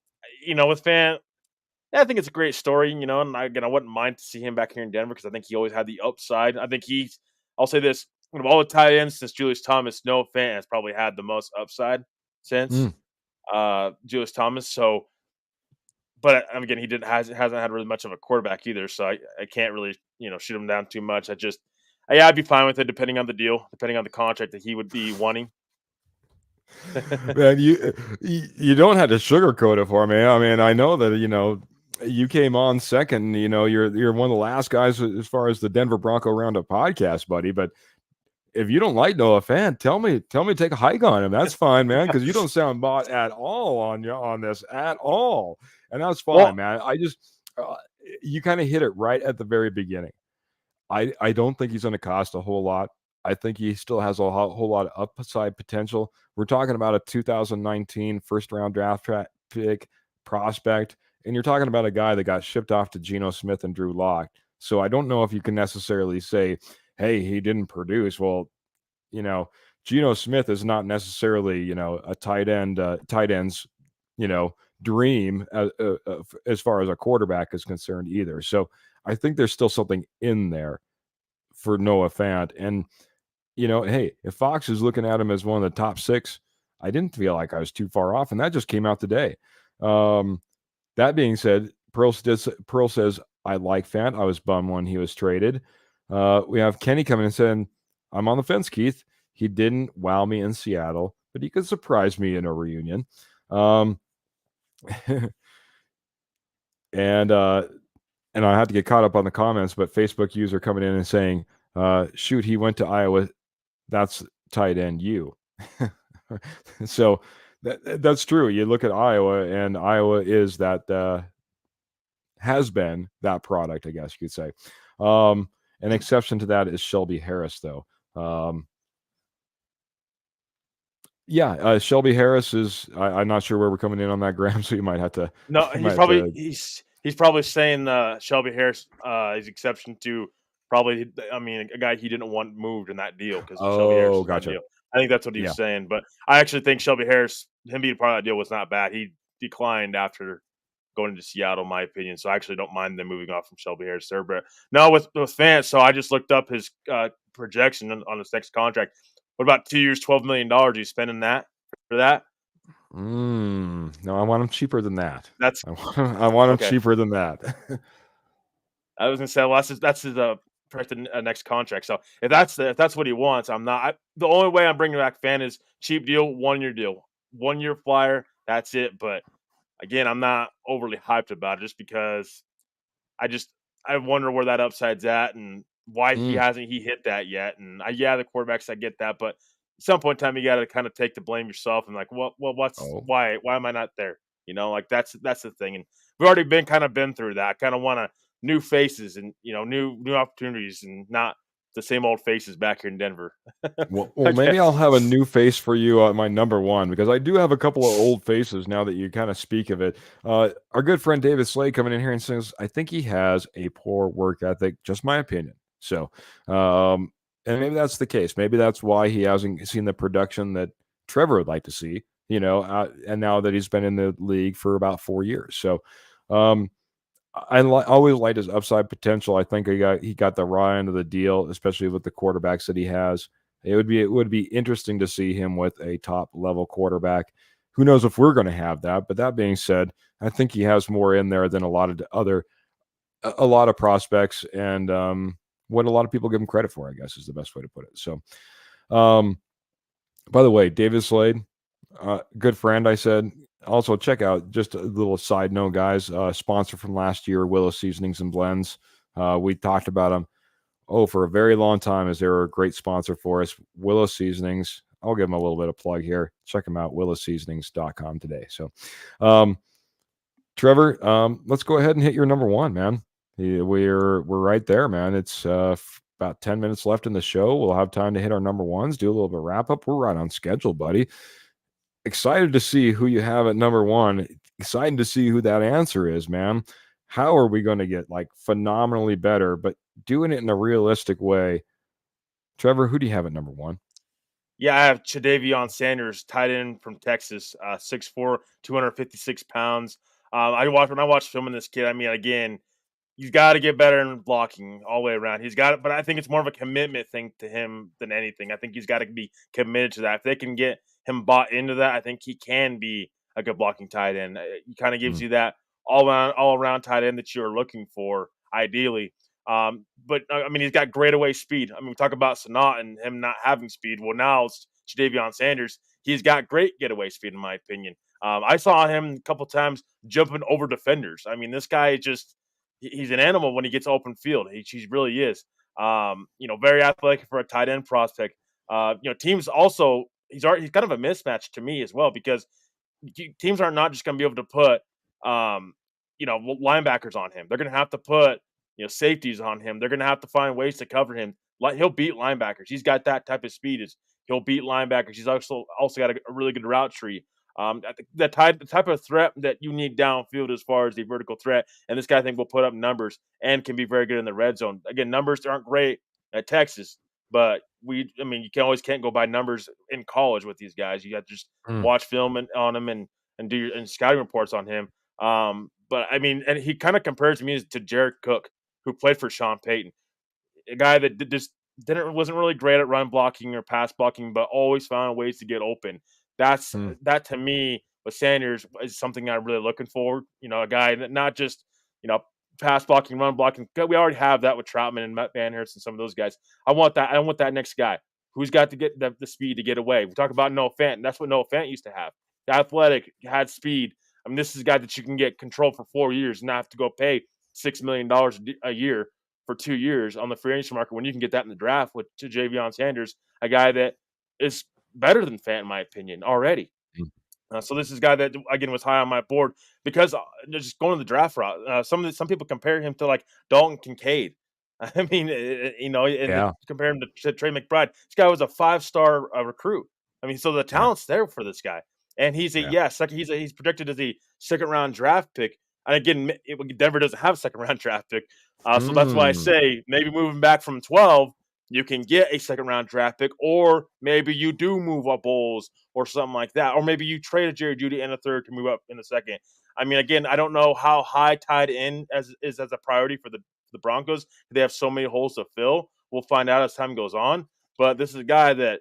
with Fant, yeah, I think it's a great story, and again, I wouldn't mind to see him back here in Denver because I think he always had the upside. I think I'll say this, of all the tight ends since Julius Thomas, Noah Fant has probably had the most upside since Mm. Julius Thomas. So, but again, hasn't had really much of a quarterback either. So I can't really, shoot him down too much. Yeah, I'd be fine with it depending on the deal, depending on the contract that he would be wanting. Man, you don't have to sugarcoat it for me. I mean, I know that you came on second. You're one of the last guys as far as the Denver Bronco Roundup podcast, buddy. But if you don't like Noah Fant, tell me to take a hike on him. That's fine, man, because you don't sound bought at all on this at all, and that's fine, Well, man. I just you kind of hit it right at the very beginning. I don't think he's going to cost a whole lot. I think he still has a whole lot of upside potential. We're talking about a 2019 first round draft pick prospect, and you're talking about a guy that got shipped off to Geno Smith and Drew Lock. So I don't know if you can necessarily say, hey, he didn't produce. Well, Geno Smith is not necessarily, a tight end's, dream as far as a quarterback is concerned either. So I think there's still something in there for Noah Fant. And, hey, if Fox is looking at him as one of the top 6, I didn't feel like I was too far off. And that just came out today. That being said, Pearl says, I like Fant. I was bummed when he was traded. We have Kenny coming and saying, I'm on the fence, Keith. He didn't wow me in Seattle, but he could surprise me in a reunion. And I had to get caught up on the comments, but Facebook user coming in and saying, shoot, he went to Iowa. That's tight end you. So that's true. You look at Iowa, and Iowa is that has been that product, I guess you could say. An exception to that is Shelby Harris, though. Shelby Harris is. I'm not sure where we're coming in on that, Graham. So you might have to. no, You might have to, he's probably saying Shelby Harris is exception to probably. I mean, a guy he didn't want moved in that deal because Shelby Harris oh, is in that gotcha. deal. I think that's what he was Yeah. saying. But I actually think Shelby Harris, him being part of that deal, was not bad. He declined after going to Seattle, in my opinion. So I actually don't mind them moving off from Shelby Harris there. But no, with Fant, so I just looked up his projection on his next contract. What about 2 years, $12 million? Are you spending that for that? No, I want him cheaper than that. That's I want him okay. cheaper than that. I was gonna say, well, that's his projected next contract. So if that's what he wants, I'm not. The only way I'm bringing back Fan is cheap deal, 1 year deal, 1 year flyer. That's it. But again, I'm not overly hyped about it just because I wonder where that upside's at and why Mm. he hit that yet. And yeah, the quarterbacks, I get that, but at some point in time, you got to kind of take the blame yourself and like, what's Oh, why am I not there? Like that's the thing. And we've already been through that. I kind of want new faces and new opportunities and not the same old faces back here in Denver. well, I maybe I'll guess. have a new face for you at my number one, because I do have a couple of old faces now that you kind of speak of it. Our good friend David Slade coming in here and says, I think he has a poor work ethic, just my opinion. So, and maybe that's the case. Maybe that's why he hasn't seen the production that Trevor would like to see, and now that he's been in the league for about 4 years. So, um, always liked his upside potential. I think he got the raw end of the deal, especially with the quarterbacks that he has. It would be interesting to see him with a top level quarterback. Who knows if we're going to have that? But that being said, I think he has more in there than a lot of prospects, and what a lot of people give him credit for, I guess, is the best way to put it. So, by the way, David Slade, good friend, I said. Also, check out, just a little side note, guys, sponsor from last year, Willow Seasonings and Blends. We talked about them, for a very long time, as they were a great sponsor for us. Willow Seasonings, I'll give them a little bit of plug here. Check them out, willowseasonings.com today. So, Trevor, let's go ahead and hit your number one, man. We're right there, man. It's about 10 minutes left in the show. We'll have time to hit our number ones, do a little bit of wrap up. We're right on schedule, buddy. Excited to see who you have at number one. Excited to see who that answer is, man. How are we going to get like phenomenally better, but doing it in a realistic way? Trevor, who do you have at number one? Yeah, I have Tre'Davion Sanders, tight end from Texas, 6'4", 256 pounds. When I watch film on this kid. I mean, again, he's got to get better in blocking all the way around. He's got it, but I think it's more of a commitment thing to him than anything. I think he's got to be committed to that. If they can get him bought into that, I think he can be a good blocking tight end. He kind of gives Mm, you that all around tight end that you're looking for, ideally. But I mean, he's got great away speed. I mean, we talk about Sanat and him not having speed. Well, now it's Jadeveon Sanders. He's got great getaway speed, in my opinion. I saw him a couple times jumping over defenders. I mean, this guy just he's an animal when he gets open field. He really is. Very athletic for a tight end prospect. Teams also he's kind of a mismatch to me as well because teams are not just going to be able to put linebackers on him. They're going to have to put safeties on him. They're going to have to find ways to cover him. Like he'll beat linebackers. He's got that type of speed. He'll beat linebackers. He's also got a really good route tree. I think the type of threat that you need downfield as far as the vertical threat, and this guy I think will put up numbers and can be very good in the red zone. Again, numbers aren't great at Texas, but you can't go by numbers in college with these guys. You got to just mm, watch film on him and do and scouting reports on him. But I mean, and he kind of compares me to Jared Cook, who played for Sean Payton, a guy that just didn't wasn't really great at run blocking or pass blocking, but always found ways to get open. That's mm. that to me with Sanders is something I'm really looking for. A guy that not just you know pass blocking, run blocking. We already have that with Troutman and Matt Banhurst and some of those guys. I want that. I want that next guy who's got to get the speed to get away. We talk about Noah Fant. That's what Noah Fant used to have. The athletic, had speed. I mean, this is a guy that you can get control for 4 years and not have to go pay $6 million a year for 2 years on the free agency market when you can get that in the draft with Javion Sanders, a guy that is better than Fant in my opinion already. Mm. So this is a guy that again was high on my board because just going to the draft route. Some people compare him to like Dalton Kincaid. I mean, and they Yeah, compare him to Trey McBride. This guy was a 5-star recruit. I mean, so the yeah, talent's there for this guy, and yeah. he's projected as a second round draft pick. And again, Denver doesn't have a second round draft pick, so that's why I Mm, say maybe moving back from 12, you can get a second round draft pick, or maybe you do move up Bowles or something like that. Or maybe you trade a Jerry Jeudy and a third to move up in the second. I mean, again, I don't know how high tied in as a priority for the Broncos. They have so many holes to fill. We'll find out as time goes on. But this is a guy that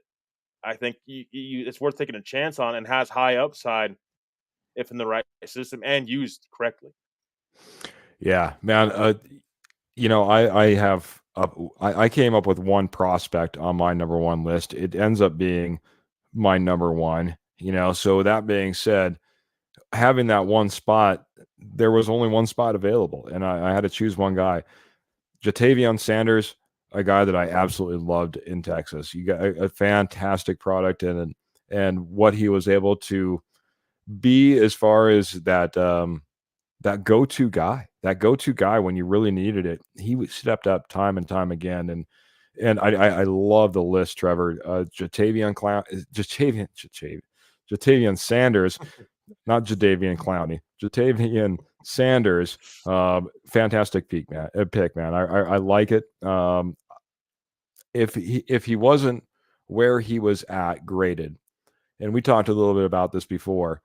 I think it's worth taking a chance on and has high upside if in the right system and used correctly. yeah, man. I have I came up with one prospect on my number one list. It ends up being my number one. So that being said, having that one spot, there was only one spot available, and I had to choose one guy. Jatavion Sanders, a guy that I absolutely loved in Texas. You got a fantastic product, and what he was able to be as far as that go-to guy when you really needed it. He stepped up time and time again, and I love the list, Trevor. Jatavian Sanders, not Jadavian Clowney, Jatavian Sanders. Fantastic pick, man. I like it. If he wasn't where he was at graded, and we talked a little bit about this before,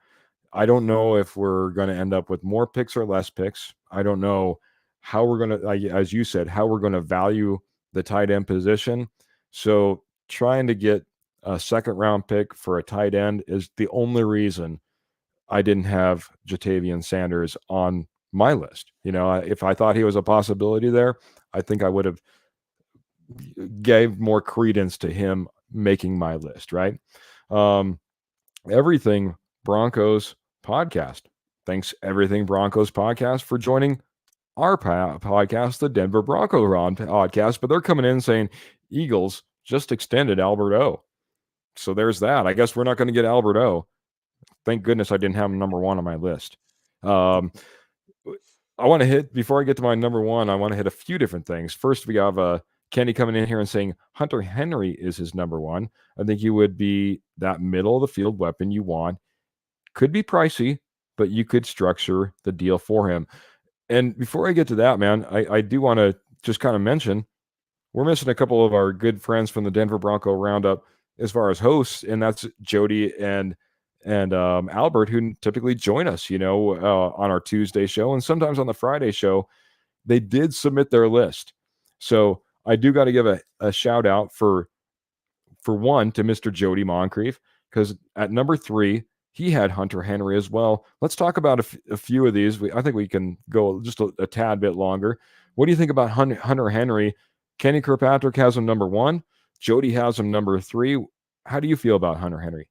I don't know if we're going to end up with more picks or less picks. I don't know how we're going to, as you said, how we're going to value the tight end position. So trying to get a second round pick for a tight end is the only reason I didn't have Jatavian Sanders on my list. If I thought he was a possibility there, I think I would have gave more credence to him making my list, right? Um, Everything Broncos podcast. Thanks, Everything Broncos podcast, for joining our podcast, the Denver Bronco podcast. But they're coming in saying Eagles just extended Albert O. So there's that. I guess we're not going to get Albert O. Thank goodness I didn't have him number one on my list. I want to hit, before I get to my number one, I want to hit a few different things. First, we have Kenny coming in here and saying Hunter Henry is his number one. I think he would be that middle of the field weapon you want. Could be pricey, but you could structure the deal for him. And before I get to that, man, I do want to just kind of mention we're missing a couple of our good friends from the Denver Bronco Roundup. as far as hosts, and that's Jody and Albert, who typically join us, on our Tuesday show and sometimes on the Friday show. They did submit their list, so I do got to give a shout out for one to Mr. Jody Moncrief, because at number 3 he had Hunter Henry as well. Let's talk about a few of these. I think we can go just a tad bit longer. What do you think about Hunter Henry? Kenny Kirkpatrick has him number 1. Jody has him number 3. How do you feel about Hunter Henry?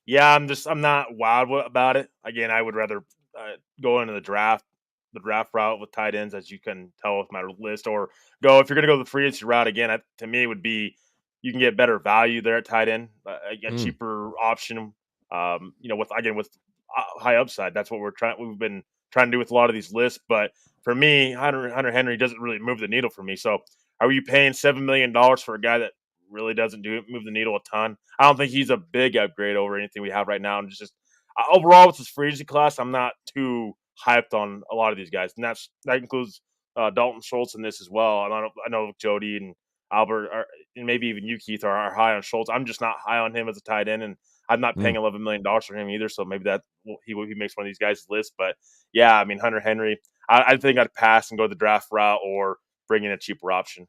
Yeah, I'm not wild about it. Again, I would rather go into the draft route with tight ends, as you can tell with my list, or go if you're going to go the free agency route. Again, to me, it would be you can get better value there at tight end, a cheaper option. With high upside. That's what we've been trying to do with a lot of these lists. But for me, Hunter Henry doesn't really move the needle for me. So, are you paying $7 million for a guy that really doesn't move the needle a ton? I don't think he's a big upgrade over anything we have right now. And just overall with this free agency class, I'm not too hyped on a lot of these guys, and that includes Dalton Schultz in this as well. And I know Jody and Albert, and maybe even you, Keith, are high on Schultz. I'm just not high on him as a tight end, and I'm not paying $11 million for him either. So maybe he makes one of these guys' list. But yeah, I mean, Hunter Henry, I think I'd pass and go the draft route or bring in a cheaper option.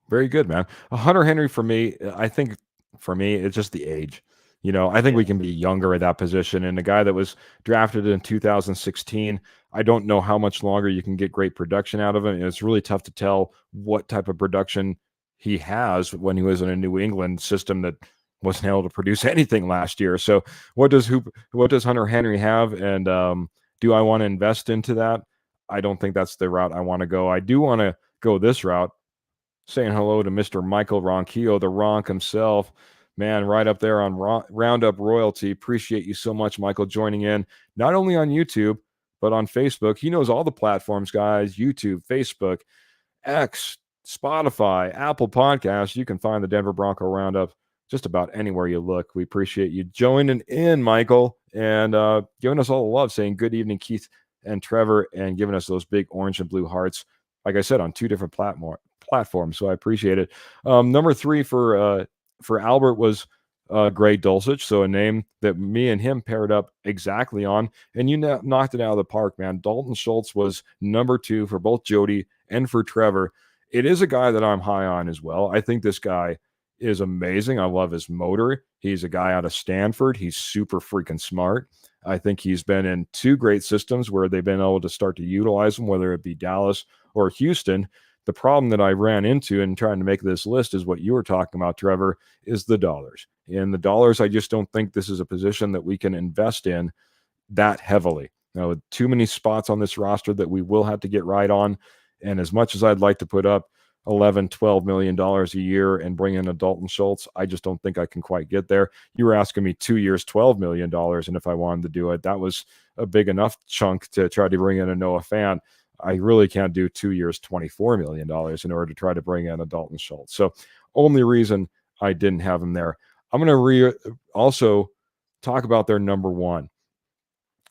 Very good, man. Hunter Henry for me, I think for me, it's just the age. I think we can be younger at that position. And the guy that was drafted in 2016, I don't know how much longer you can get great production out of him. And it's really tough to tell what type of production he has when he was in a New England system that wasn't able to produce anything last year. So what does Hunter Henry have? And do I want to invest into that? I don't think that's the route I want to go. I do want to go this route. Saying hello to Mr. Michael Ronquillo, the Ronk himself. Man, right up there on Roundup royalty. Appreciate you so much, Michael, joining in, not only on YouTube, but on Facebook. He knows all the platforms, guys. YouTube, Facebook, X, Spotify, Apple Podcasts. You can find the Denver Bronco Roundup just about anywhere you look. We appreciate you joining in, Michael, and giving us all the love, saying good evening, Keith and Trevor, and giving us those big orange and blue hearts, like I said, on 2 different platforms. So I appreciate it. Number 3 for Albert was Greg Dulcich. So a name that me and him paired up exactly on, and you knocked it out of the park, man. Dalton Schultz was number 2 for both Jody and for Trevor. It is a guy that I'm high on as well. I think this guy is amazing. I love his motor. He's a guy out of Stanford. He's super freaking smart. I think he's been in 2 great systems where they've been able to start to utilize him, whether it be Dallas or Houston. The problem that I ran into in trying to make this list is what you were talking about, Trevor, is the dollars. And the dollars, I just don't think this is a position that we can invest in that heavily. Now, too many spots on this roster that we will have to get right on. And as much as I'd like to put up $11-12 million a year and bring in a Dalton Schultz, I just don't think I can quite get there. You were asking me 2 years, $12 million, and if I wanted to do it, that was a big enough chunk to try to bring in a Noah Fant. I really can't do 2 years, $24 million in order to try to bring in a Dalton Schultz. So only reason I didn't have him there. I'm going to also talk about their number 1.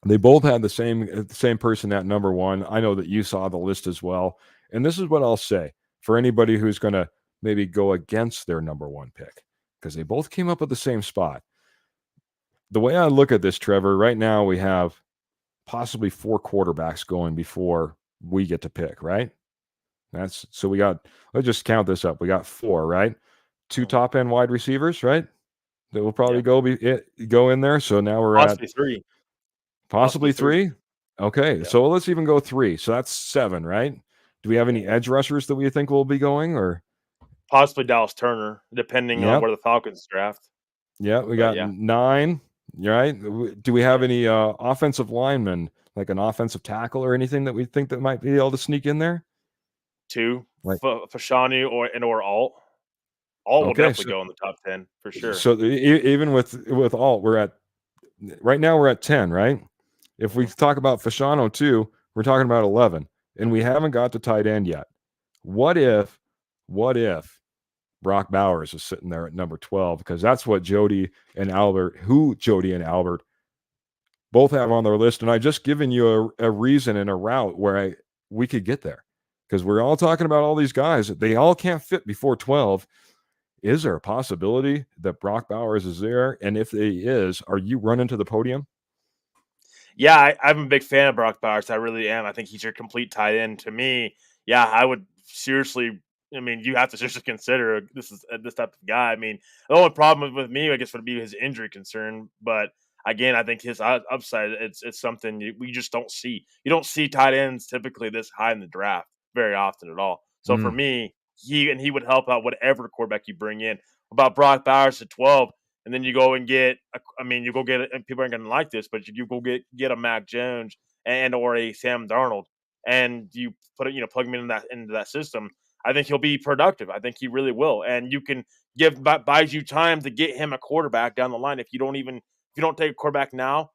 They both had the same person at number 1. I know that you saw the list as well. And this is what I'll say for anybody who's going to maybe go against their number 1 pick, because they both came up at the same spot. The way I look at this, Trevor, right now we have possibly 4 quarterbacks going before we get to pick, right? Let's just count this up. We got 4, right? 2 top end wide receivers, right? That will probably go in there. So now we're Possibly at 3. Possibly 3. Okay, Yeah. so let's even go 3. So that's 7, right? Do we have any edge rushers that we think will be going, or possibly Dallas Turner, depending on where the Falcons draft? Yeah, we got 9. Right? Do we have any offensive linemen, like an offensive tackle or anything that we think that might be able to sneak in there? 2, Fashanu or Alt. Alt will definitely go in the top 10 for sure. So even with Alt, right now we're at 10, right? If we talk about Fashanu too, we're talking about 11, and we haven't got to tight end yet. What if Brock Bowers is sitting there at number 12? Because that's what Jody and Albert both have on their list. And I just given you a reason and a route where we could get there, because we're all talking about all these guys. They all can't fit before 12. Is there a possibility that Brock Bowers is there? And if he is, are you running to the podium? Yeah, I'm a big fan of Brock Bowers. I really am. I think he's your complete tight end. To me, yeah, I would seriously. I mean, you have to seriously consider this type of guy. I mean, the only problem with me, I guess, would be his injury concern. But again, I think his upside it's something we just don't see. You don't see tight ends typically this high in the draft very often at all. So for Mm, me, he would help out whatever quarterback you bring in. About Brock Bowers at 12, and then you go and get, I mean, you go get, and people aren't going to like this, but you go get a Mac Jones and or a Sam Darnold, and you put it, plug him into that system. I think he'll be productive. I think he really will, and you can buys you time to get him a quarterback down the line. If you don't take a quarterback now,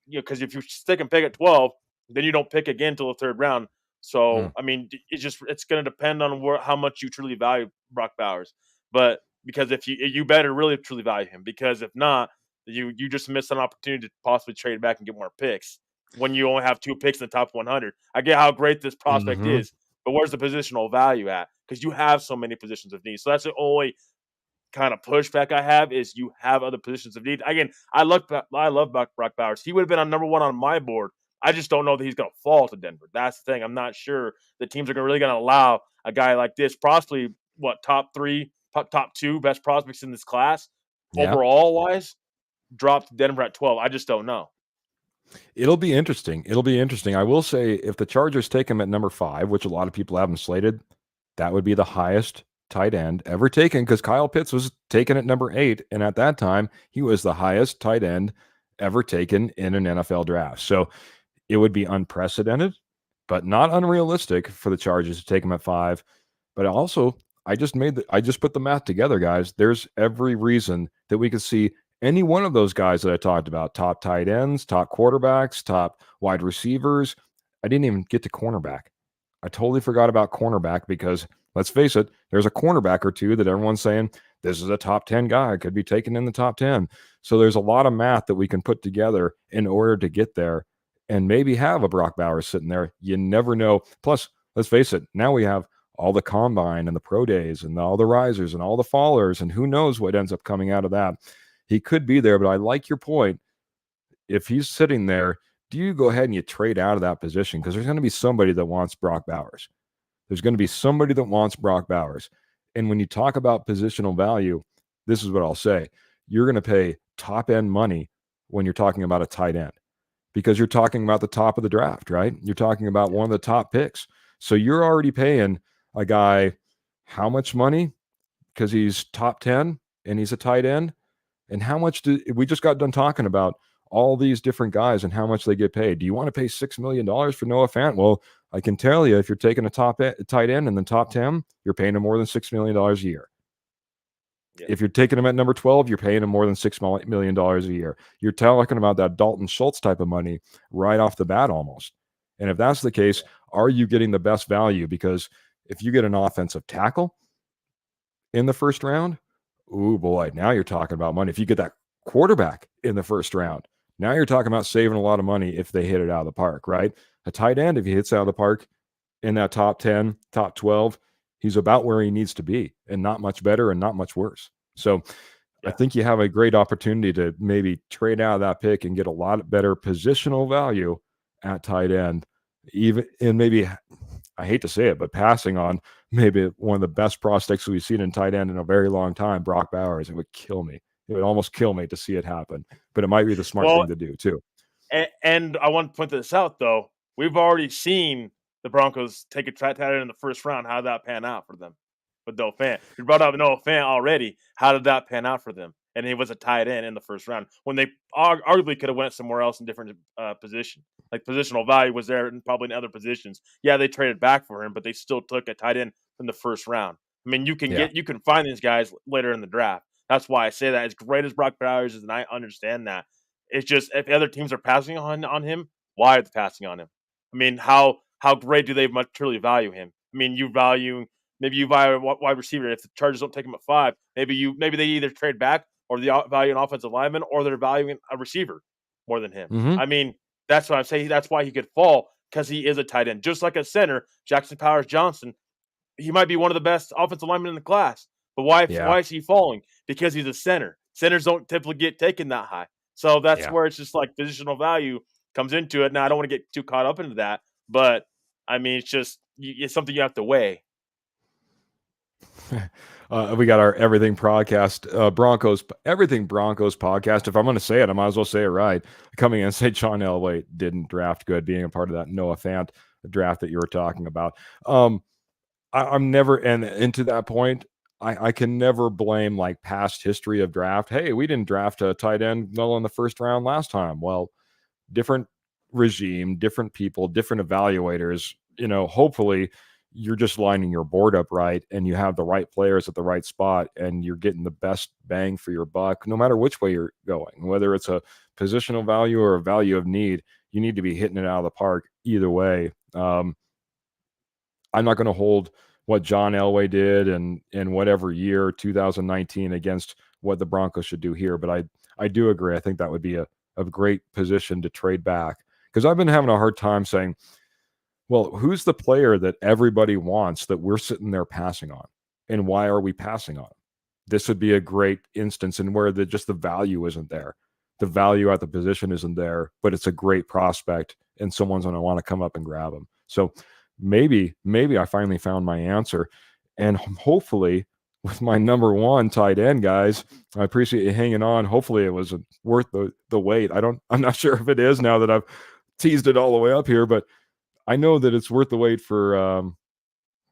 because if you stick and pick at 12, then you don't pick again till the third round. mm. So I mean, it's going to depend on how much you truly value Brock Bowers. But because if you better really truly value him, because if not, you just miss an opportunity to possibly trade back and get more picks when you only have 2 picks in the top 100. I get how great this prospect Mhm. is, but where's the positional value at? Because you have so many positions of need. So that's the only kind of pushback I have is you have other positions of need. Again, I love Brock Bowers. He would have been on number one on my board. I just don't know that he's going to fall to Denver. That's the thing. I'm not sure the teams are really going to allow a guy like this, possibly top three, top two best prospects in this class Yeah. overall wise, drop to Denver at 12. I just don't know. It'll be interesting. It'll be interesting. I will say if the Chargers take him at number 5, which a lot of people have him slated, that would be the highest tight end ever taken because Kyle Pitts was taken at number 8, and at that time, he was the highest tight end ever taken in an NFL draft. So it would be unprecedented, but not unrealistic for the Chargers to take him at 5. But also, I just put the math together, guys. There's every reason that we could see any one of those guys that I talked about, top tight ends, top quarterbacks, top wide receivers. I didn't even get to cornerback. I totally forgot about cornerback because let's face it, there's a cornerback or two that everyone's saying this is a top 10 guy, could be taken in the top 10. So there's a lot of math that we can put together in order to get there and maybe have a Brock Bowers sitting there. You never know. Plus, let's face it, now we have all the combine and the pro days and all the risers and all the fallers, and who knows what ends up coming out of that. He could be there, but I like your point. If he's sitting there, do you go ahead and you trade out of that position? Because there's going to be somebody that wants Brock Bowers. There's going to be somebody that wants Brock Bowers. And when you talk about positional value, this is what I'll say. You're going to pay top end money when you're talking about a tight end because you're talking about the top of the draft, right? You're talking about one of the top picks. So you're already paying a guy how much money because he's top 10 and he's a tight end? And how much do we just got done talking about all these different guys and how much they get paid? Do you want to pay $6 million for Noah Fant? Well, I can tell you if you're taking a tight end in the top 10, you're paying him more than $6 million a year. Yeah. If you're taking him at number 12, you're paying him more than $6 million a year. You're talking about that Dalton Schultz type of money right off the bat almost. And if that's the case, are you getting the best value? Because if you get an offensive tackle in the first round, oh boy, now you're talking about money. If you get that quarterback in the first round, now you're talking about saving a lot of money if they hit it out of the park, right? A tight end, if he hits out of the park in that top 10, top 12, he's about where he needs to be and not much better and not much worse. So I Yeah. think you have a great opportunity to maybe trade out of that pick and get a lot better positional value at tight end. Even and maybe I hate to say it, but passing on maybe one of the best prospects we've seen in tight end in a very long time, Brock Bowers. It would kill me. It would almost kill me to see it happen. But it might be the smart Well, thing to do too. and I want to point this out though. We've already seen the Broncos take a tight end in the first round. How did that pan out for them? With Noah Fant, we brought up Noah Fant already. How did that pan out for them? And he was a tight end in the first round when they arguably could have went somewhere else in different position. Like positional value was there and probably in other positions. Yeah, they traded back for him, but they still took a tight end in the first round. I mean, Yeah. you can find these guys later in the draft. That's why I say that. As great as Brock Bowers is, and I understand that, it's just if other teams are passing on him, why are they passing on him? I mean, how great do they much truly value him? I mean, maybe you value a wide receiver. If the Chargers don't take him at 5, maybe they either trade back or they value an offensive lineman or they're valuing a receiver more than him. Mm-hmm. I mean, that's what I'm saying. That's why he could fall because he is a tight end, just like a center, Jackson Powers Johnson. He might be one of the best offensive linemen in the class, But why Yeah. why is he falling? Because he's a center. Centers don't typically get taken that high. So that's Yeah. where it's just like positional value comes into it. Now I don't want to get too caught up into that, but I mean it's just it's something you have to weigh. We got our everything podcast, Broncos, everything Broncos podcast. If I'm going to say it, I might as well say it right. Coming in and say John Elway didn't draft good, being a part of that Noah Fant draft that you were talking about. I'm never, and to that point, I can never blame like past history of draft. Hey, we didn't draft a tight end well in the first round last time. Well, different regime, different people, different evaluators. Hopefully you're just lining your board up right and you have the right players at the right spot and you're getting the best bang for your buck, no matter which way you're going, whether it's a positional value or a value of need. You need to be hitting it out of the park either way. I'm not going to hold what John Elway did in whatever year 2019 against what the Broncos should do here, but I do agree. I think that would be a great position to trade back, because I've been having a hard time saying, well, who's the player that everybody wants that we're sitting there passing on, and why are we passing on? This would be a great instance in where just the value isn't there. The value at the position isn't there, but it's a great prospect and someone's going to want to come up and grab him. So maybe I finally found my answer, and hopefully with my number one tight end, guys, I appreciate you hanging on. Hopefully it was worth the wait. I'm not sure if it is now that I've teased it all the way up here, but I know that it's worth the wait for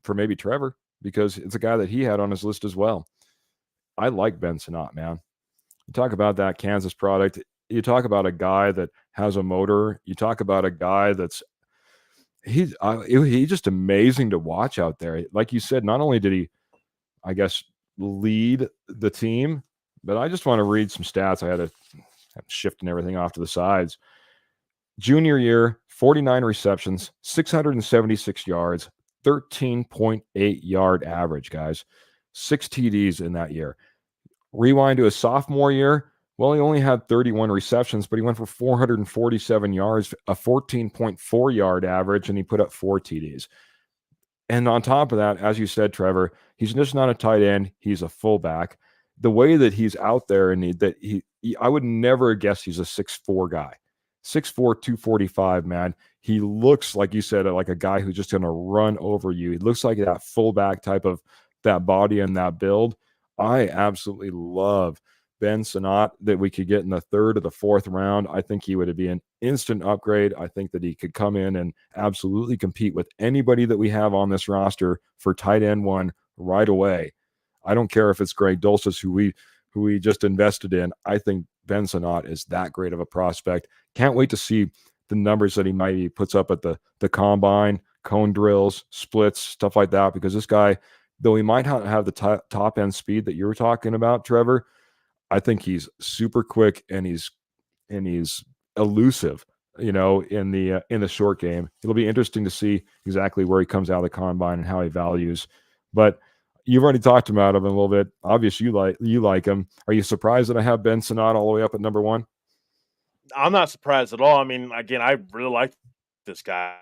maybe Trevor, because it's a guy that he had on his list as well. I like Ben Sinnott, man. You talk about that Kansas product. You talk about a guy that has a motor. You talk about a guy he's just amazing to watch out there. Like you said, not only did he, I guess, lead the team, but I just want to read some stats. I had to shifting everything off to the sides. Junior year, 49 receptions, 676 yards, 13.8 yard average, guys. 6 TDs in that year. Rewind to his sophomore year. Well, he only had 31 receptions, but he went for 447 yards, a 14.4 yard average, and he put up 4 TDs. And on top of that, as you said, Trevor, he's just not a tight end. He's a fullback. The way that he's out there, and I would never guess he's a 6'4" guy. 6'4", 245, man. He looks, like you said, like a guy who's just going to run over you. He looks like that fullback type of that body and that build. I absolutely love Ben Sinnott that we could get in the 3rd or the 4th round. I think he would be an instant upgrade. I think that he could come in and absolutely compete with anybody that we have on this roster for tight end 1 right away. I don't care if it's Greg Dulcich, who we just invested in. I think Ben Sinnott is that great of a prospect. Can't wait to see the numbers that he puts up at the combine, cone drills, splits, stuff like that, because this guy, though he might not have the top end speed that you were talking about, Trevor, I think he's super quick and he's elusive, in the short game. It'll be interesting to see exactly where he comes out of the combine and how he values. But you've already talked about him a little bit. Obviously, you like him. Are you surprised that I have Ben Sinnott all the way up at number 1? I'm not surprised at all. I mean, again, I really like this guy.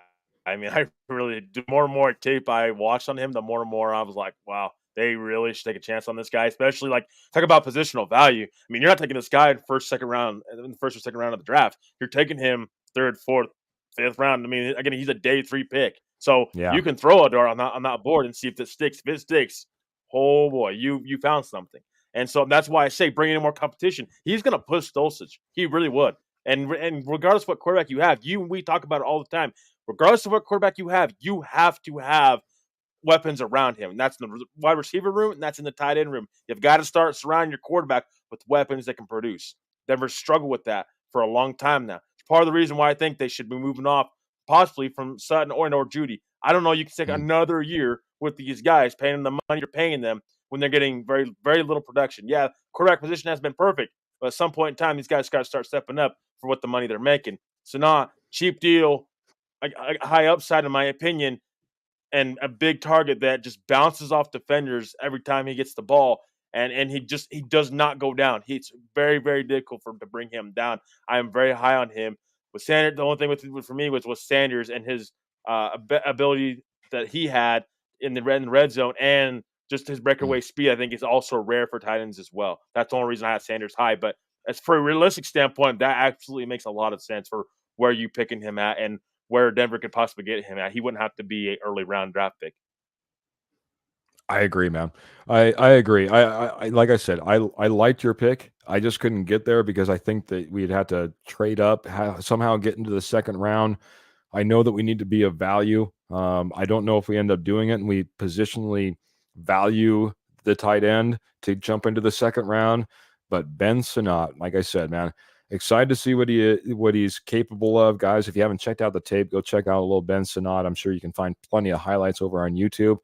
I mean, I really the more and more tape I watched on him, the more and more I was like, wow, they really should take a chance on this guy, especially like talk about positional value. I mean, you're not taking this guy in first, second round, in the first or second round of the draft. You're taking him 3rd, 4th, 5th round. I mean, again, he's a day 3 pick. So Yeah. you can throw a dart on that board and see if it sticks. If it sticks, oh boy, you found something. And so that's why I say bringing in more competition. He's going to push Dulcich. He really would. And regardless of what quarterback you have, we talk about it all the time. Regardless of what quarterback you have to have weapons around him. And that's in the wide receiver room, and that's in the tight end room. You've got to start surrounding your quarterback with weapons that can produce. Denver's struggled with that for a long time now. It's part of the reason why I think they should be moving off possibly from Sutton or Judy. I don't know. You can take another year with these guys, paying them the money you're paying them when they're getting very, very little production. Yeah, quarterback position has been perfect, but at some point in time, these guys got to start stepping up for what the money they're making. So, not cheap deal, a high upside, in my opinion, and a big target that just bounces off defenders every time he gets the ball. And he does not go down. It's very, very difficult to bring him down. I am very high on him. With Sanders, the only thing for me was Sanders and his ability that he had in the red zone and just his breakaway speed, I think, is also rare for tight ends as well. That's the only reason I have Sanders high. But as for a realistic standpoint, that absolutely makes a lot of sense for where you picking him at and where Denver could possibly get him at. He wouldn't have to be an early round draft pick. I agree, man. I agree. I like I said, I liked your pick. I just couldn't get there because I think that we'd have to trade up, somehow get into the second round. I know that we need to be of value. I don't know if we end up doing it and we positionally value the tight end to jump into the second round. But Ben Sinnott, like I said, man, excited to see what he's capable of, guys. If you haven't checked out the tape, go check out a little Ben Sinnott. I'm sure you can find plenty of highlights over on YouTube.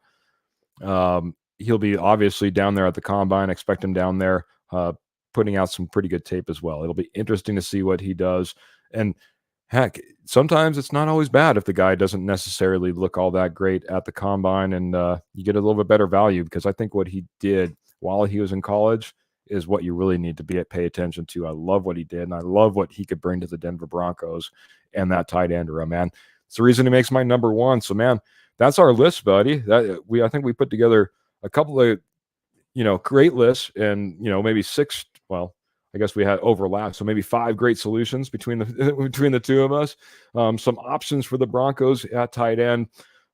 He'll be obviously down there at the combine. Expect him down there, putting out some pretty good tape as well. It'll be interesting to see what he does. And heck, sometimes it's not always bad if the guy doesn't necessarily look all that great at the combine, and you get a little bit better value, because I think what he did while he was in college is what you really need to pay attention to. I love what he did, and I love what he could bring to the Denver Broncos and that tight end room, man. It's the reason he makes my number one. So, man, that's our list, buddy. I think we put together a couple of, great lists, and, maybe six. Well, I guess we had overlap, so maybe 5 great solutions between the between the two of us. Some options for the Broncos at tight end,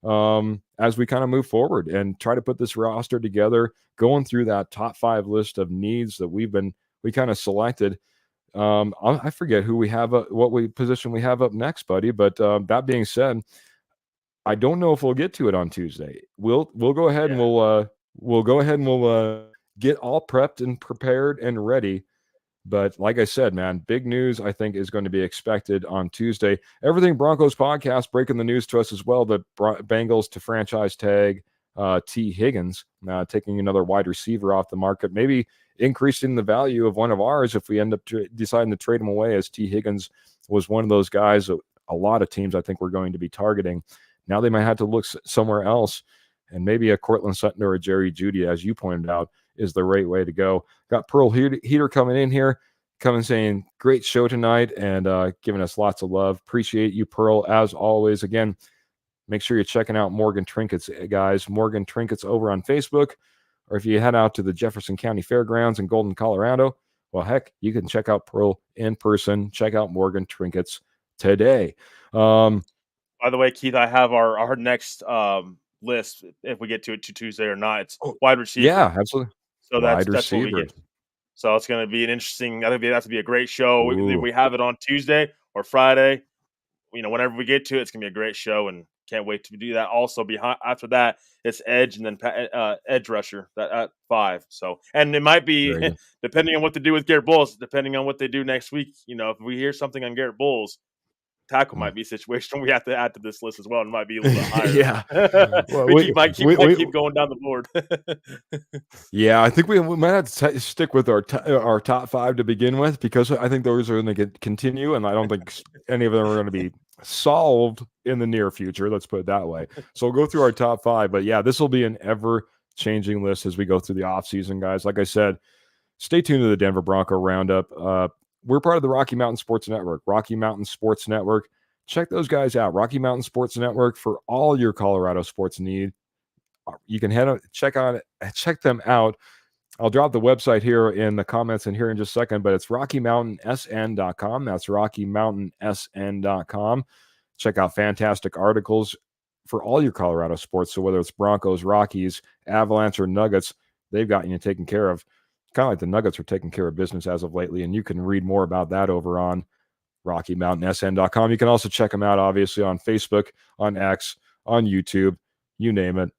as we kind of move forward and try to put this roster together, going through that top 5 list of needs that we kind of selected. I forget who we have, position we have up next, buddy. But that being said, I don't know if we'll get to it on Tuesday. We'll go ahead and we'll get all prepped and prepared and ready. But like I said, man, big news I think is going to be expected on Tuesday. Everything Broncos podcast breaking the news to us as well. The Bengals to franchise tag T. Higgins, taking another wide receiver off the market, maybe increasing the value of one of ours if we end up deciding to trade him away, as T. Higgins was one of those guys that a lot of teams I think we're going to be targeting. Now they might have to look somewhere else, and maybe a Cortland Sutton or a Jerry Jeudy, as you pointed out, is the right way to go. Got Pearl Heater coming in here, saying great show tonight, and giving us lots of love. Appreciate you, Pearl, as always. Again, make sure you're checking out Morgan Trinkets, guys. Morgan Trinkets over on Facebook, or if you head out to the Jefferson County Fairgrounds in Golden, Colorado, well, heck, you can check out Pearl in person. Check out Morgan Trinkets today. By the way, Keith, I have our next list, if we get to it to Tuesday or not. It's wide receiver. Yeah, absolutely. So that's what we get. So it's going to be an interesting. I think that's to be a great show. We have it on Tuesday or Friday. Whenever we get to it, it's going to be a great show, and can't wait to do that. Also, after that, it's edge and then edge rusher at 5. So, and it might be depending on what they do with Garrett Bowles, depending on what they do next week. If we hear something on Garrett Bowles, tackle might be a situation we have to add to this list as well. And might be a little bit higher. Yeah, we might keep going down the board. Yeah, I think we might have to stick with our top 5 to begin with, because I think those are going to continue, and I don't think any of them are going to be solved in the near future. Let's put it that way. So we'll go through our top 5, but yeah, this will be an ever-changing list as we go through the offseason, guys. Like I said, stay tuned to the Denver Bronco Roundup. We're part of the Rocky Mountain Sports Network. Rocky Mountain Sports Network. Check those guys out. Rocky Mountain Sports Network for all your Colorado sports need. You can check them out. I'll drop the website here in the comments and here in just a second, but it's RockyMountainSN.com. That's RockyMountainSN.com. Check out fantastic articles for all your Colorado sports. So whether it's Broncos, Rockies, Avalanche, or Nuggets, they've got you taken care of. Kind of like the Nuggets are taking care of business as of lately, and you can read more about that over on RockyMountainSN.com. You can also check them out, obviously, on Facebook, on X, on YouTube, you name it.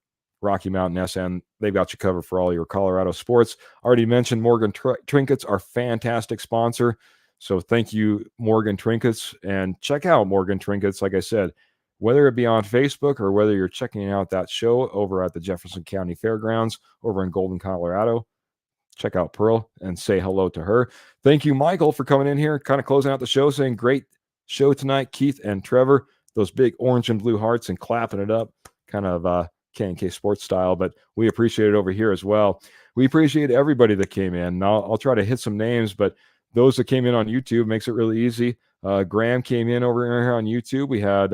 Rocky Mountain SN, they've got you covered for all your Colorado sports. Already mentioned Morgan Trinkets, our fantastic sponsor. So thank you, Morgan Trinkets, and check out Morgan Trinkets. Like I said, whether it be on Facebook or whether you're checking out that show over at the Jefferson County Fairgrounds over in Golden, Colorado, check out Pearl and say hello to her. Thank you, Michael, for coming in here, kind of closing out the show, saying great show tonight, Keith and Trevor. Those big orange and blue hearts and clapping it up, kind of K&K sports style, but we appreciate it over here as well. We appreciate everybody that came in. Now I'll try to hit some names, but those that came in on YouTube makes it really easy. Graham came in over here on YouTube. We had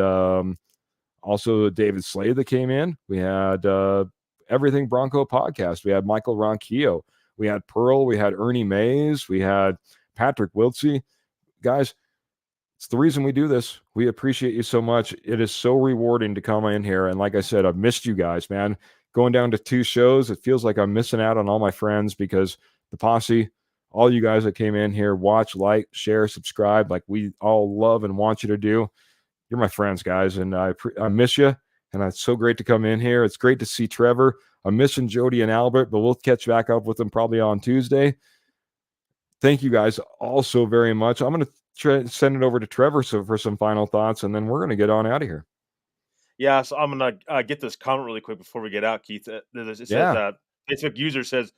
also David Slade that came in. We had Everything Bronco podcast. We had Michael Ronquillo. We had Pearl. We had Ernie Mays. We had Patrick Wiltsey. Guys, it's the reason we do this. We appreciate you so much. It is so rewarding to come in here. And like I said, I've missed you guys, man. Going down to 2 shows, it feels like I'm missing out on all my friends because the posse, all you guys that came in here, watch, like, share, subscribe, like we all love and want you to do. You're my friends, guys, and I miss you. And it's so great to come in here. It's great to see Trevor. I'm missing Jody and Albert, but we'll catch back up with them probably on Tuesday. Thank you guys all so very much. I'm going to send it over to Trevor for some final thoughts, and then we're going to get on out of here. Yeah, so I'm gonna get this comment really quick before we get out, Keith. It says Facebook user says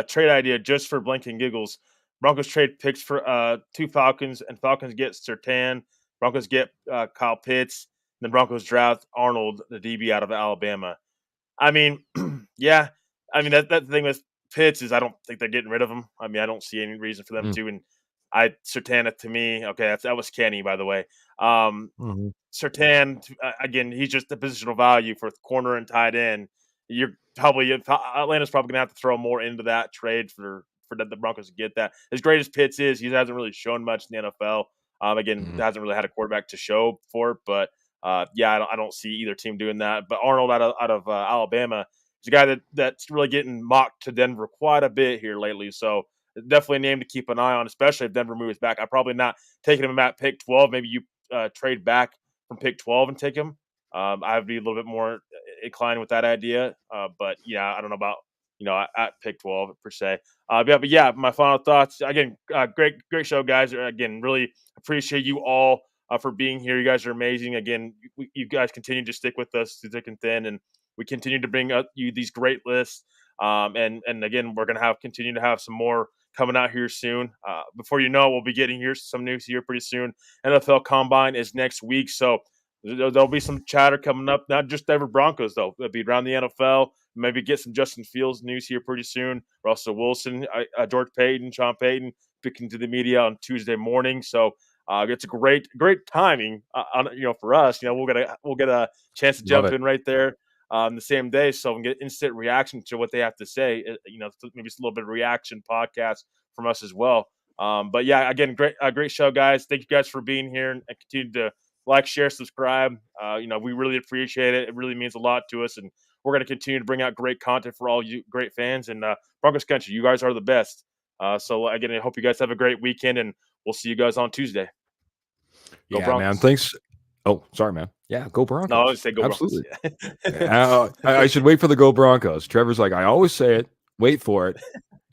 trade idea just for blinking giggles. Broncos trade picks for 2 Falcons, and Falcons get Surtain. Broncos get Kyle Pitts. And the Broncos draft Arnold, the DB out of Alabama. I mean, yeah. I mean that thing with Pitts is I don't think they're getting rid of him. I mean, I don't see any reason for them to. And Surtain to me, okay, that was Kenny, by the way. Surtain, again, he's just the positional value for corner and tight end. Atlanta's probably going to have to throw more into that trade for the Broncos to get that. As great as Pitts is, he hasn't really shown much in the NFL. Hasn't really had a quarterback to show for it. But I don't see either team doing that. But Arnold out of Alabama is a guy that's really getting mocked to Denver quite a bit here lately. So definitely a name to keep an eye on, especially if Denver moves back. I'm probably not taking him at pick 12. Maybe you trade back from pick 12 and take him. I'd be a little bit more inclined with that idea. But yeah, I don't know about, at pick 12 per se. But yeah, my final thoughts. Again, great show, guys. Again, really appreciate you all for being here. You guys are amazing. Again, you guys continue to stick with us through thick and thin, and we continue to bring up you these great lists. And again, we're going to continue to have some more coming out here soon. Before you know, we'll be getting here some news here pretty soon. NFL Combine is next week, so there'll be some chatter coming up. Not just Denver Broncos, though. It'll be around the NFL. Maybe get some Justin Fields news here pretty soon. Russell Wilson, George Payton, Sean Payton speaking to the media on Tuesday morning. So it's a great timing. For us, we'll get a chance to jump in right there. The same day, so we can get instant reaction to what they have to say. Maybe it's a little bit of reaction podcast from us as well. But yeah, again, great show, guys. Thank you guys for being here and continue to like, share, subscribe. We really appreciate it. It really means a lot to us, and we're going to continue to bring out great content for all you great fans. And Broncos Country, you guys are the best. So again, I hope you guys have a great weekend, and we'll see you guys on Tuesday. Go Broncos. Man. Thanks. Oh, sorry, man. Yeah, go Broncos. No, I would say go Absolutely. Broncos. I should wait for the go Broncos. Trevor's like, I always say it. Wait for it,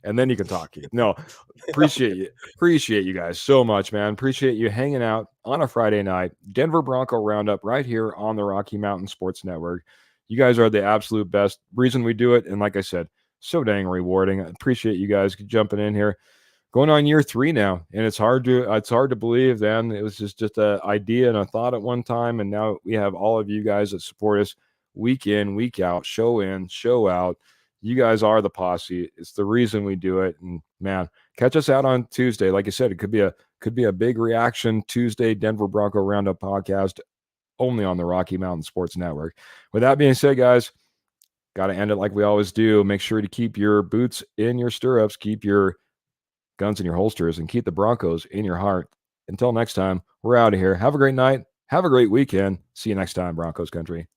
and then you can talk. No, appreciate you. Appreciate you guys so much, man. Appreciate you hanging out on a Friday night. Denver Bronco Roundup right here on the Rocky Mountain Sports Network. You guys are the absolute best reason we do it. And like I said, so dang rewarding. I appreciate you guys jumping in here. Going on year 3 now, and it's hard to believe. Then it was just an idea and a thought at one time, and now we have all of you guys that support us week in, week out, show in, show out. You guys are the posse. It's the reason we do it. And man, catch us out on Tuesday. Like I said, it could be a big reaction Tuesday Denver Bronco Roundup podcast only on the Rocky Mountain Sports Network. With that being said, guys, got to end it like we always do. Make sure to keep your boots in your stirrups, keep your guns in your holsters, and keep the Broncos in your heart. Until next time, we're out of here. Have a great night. Have a great weekend. See you next time, Broncos Country.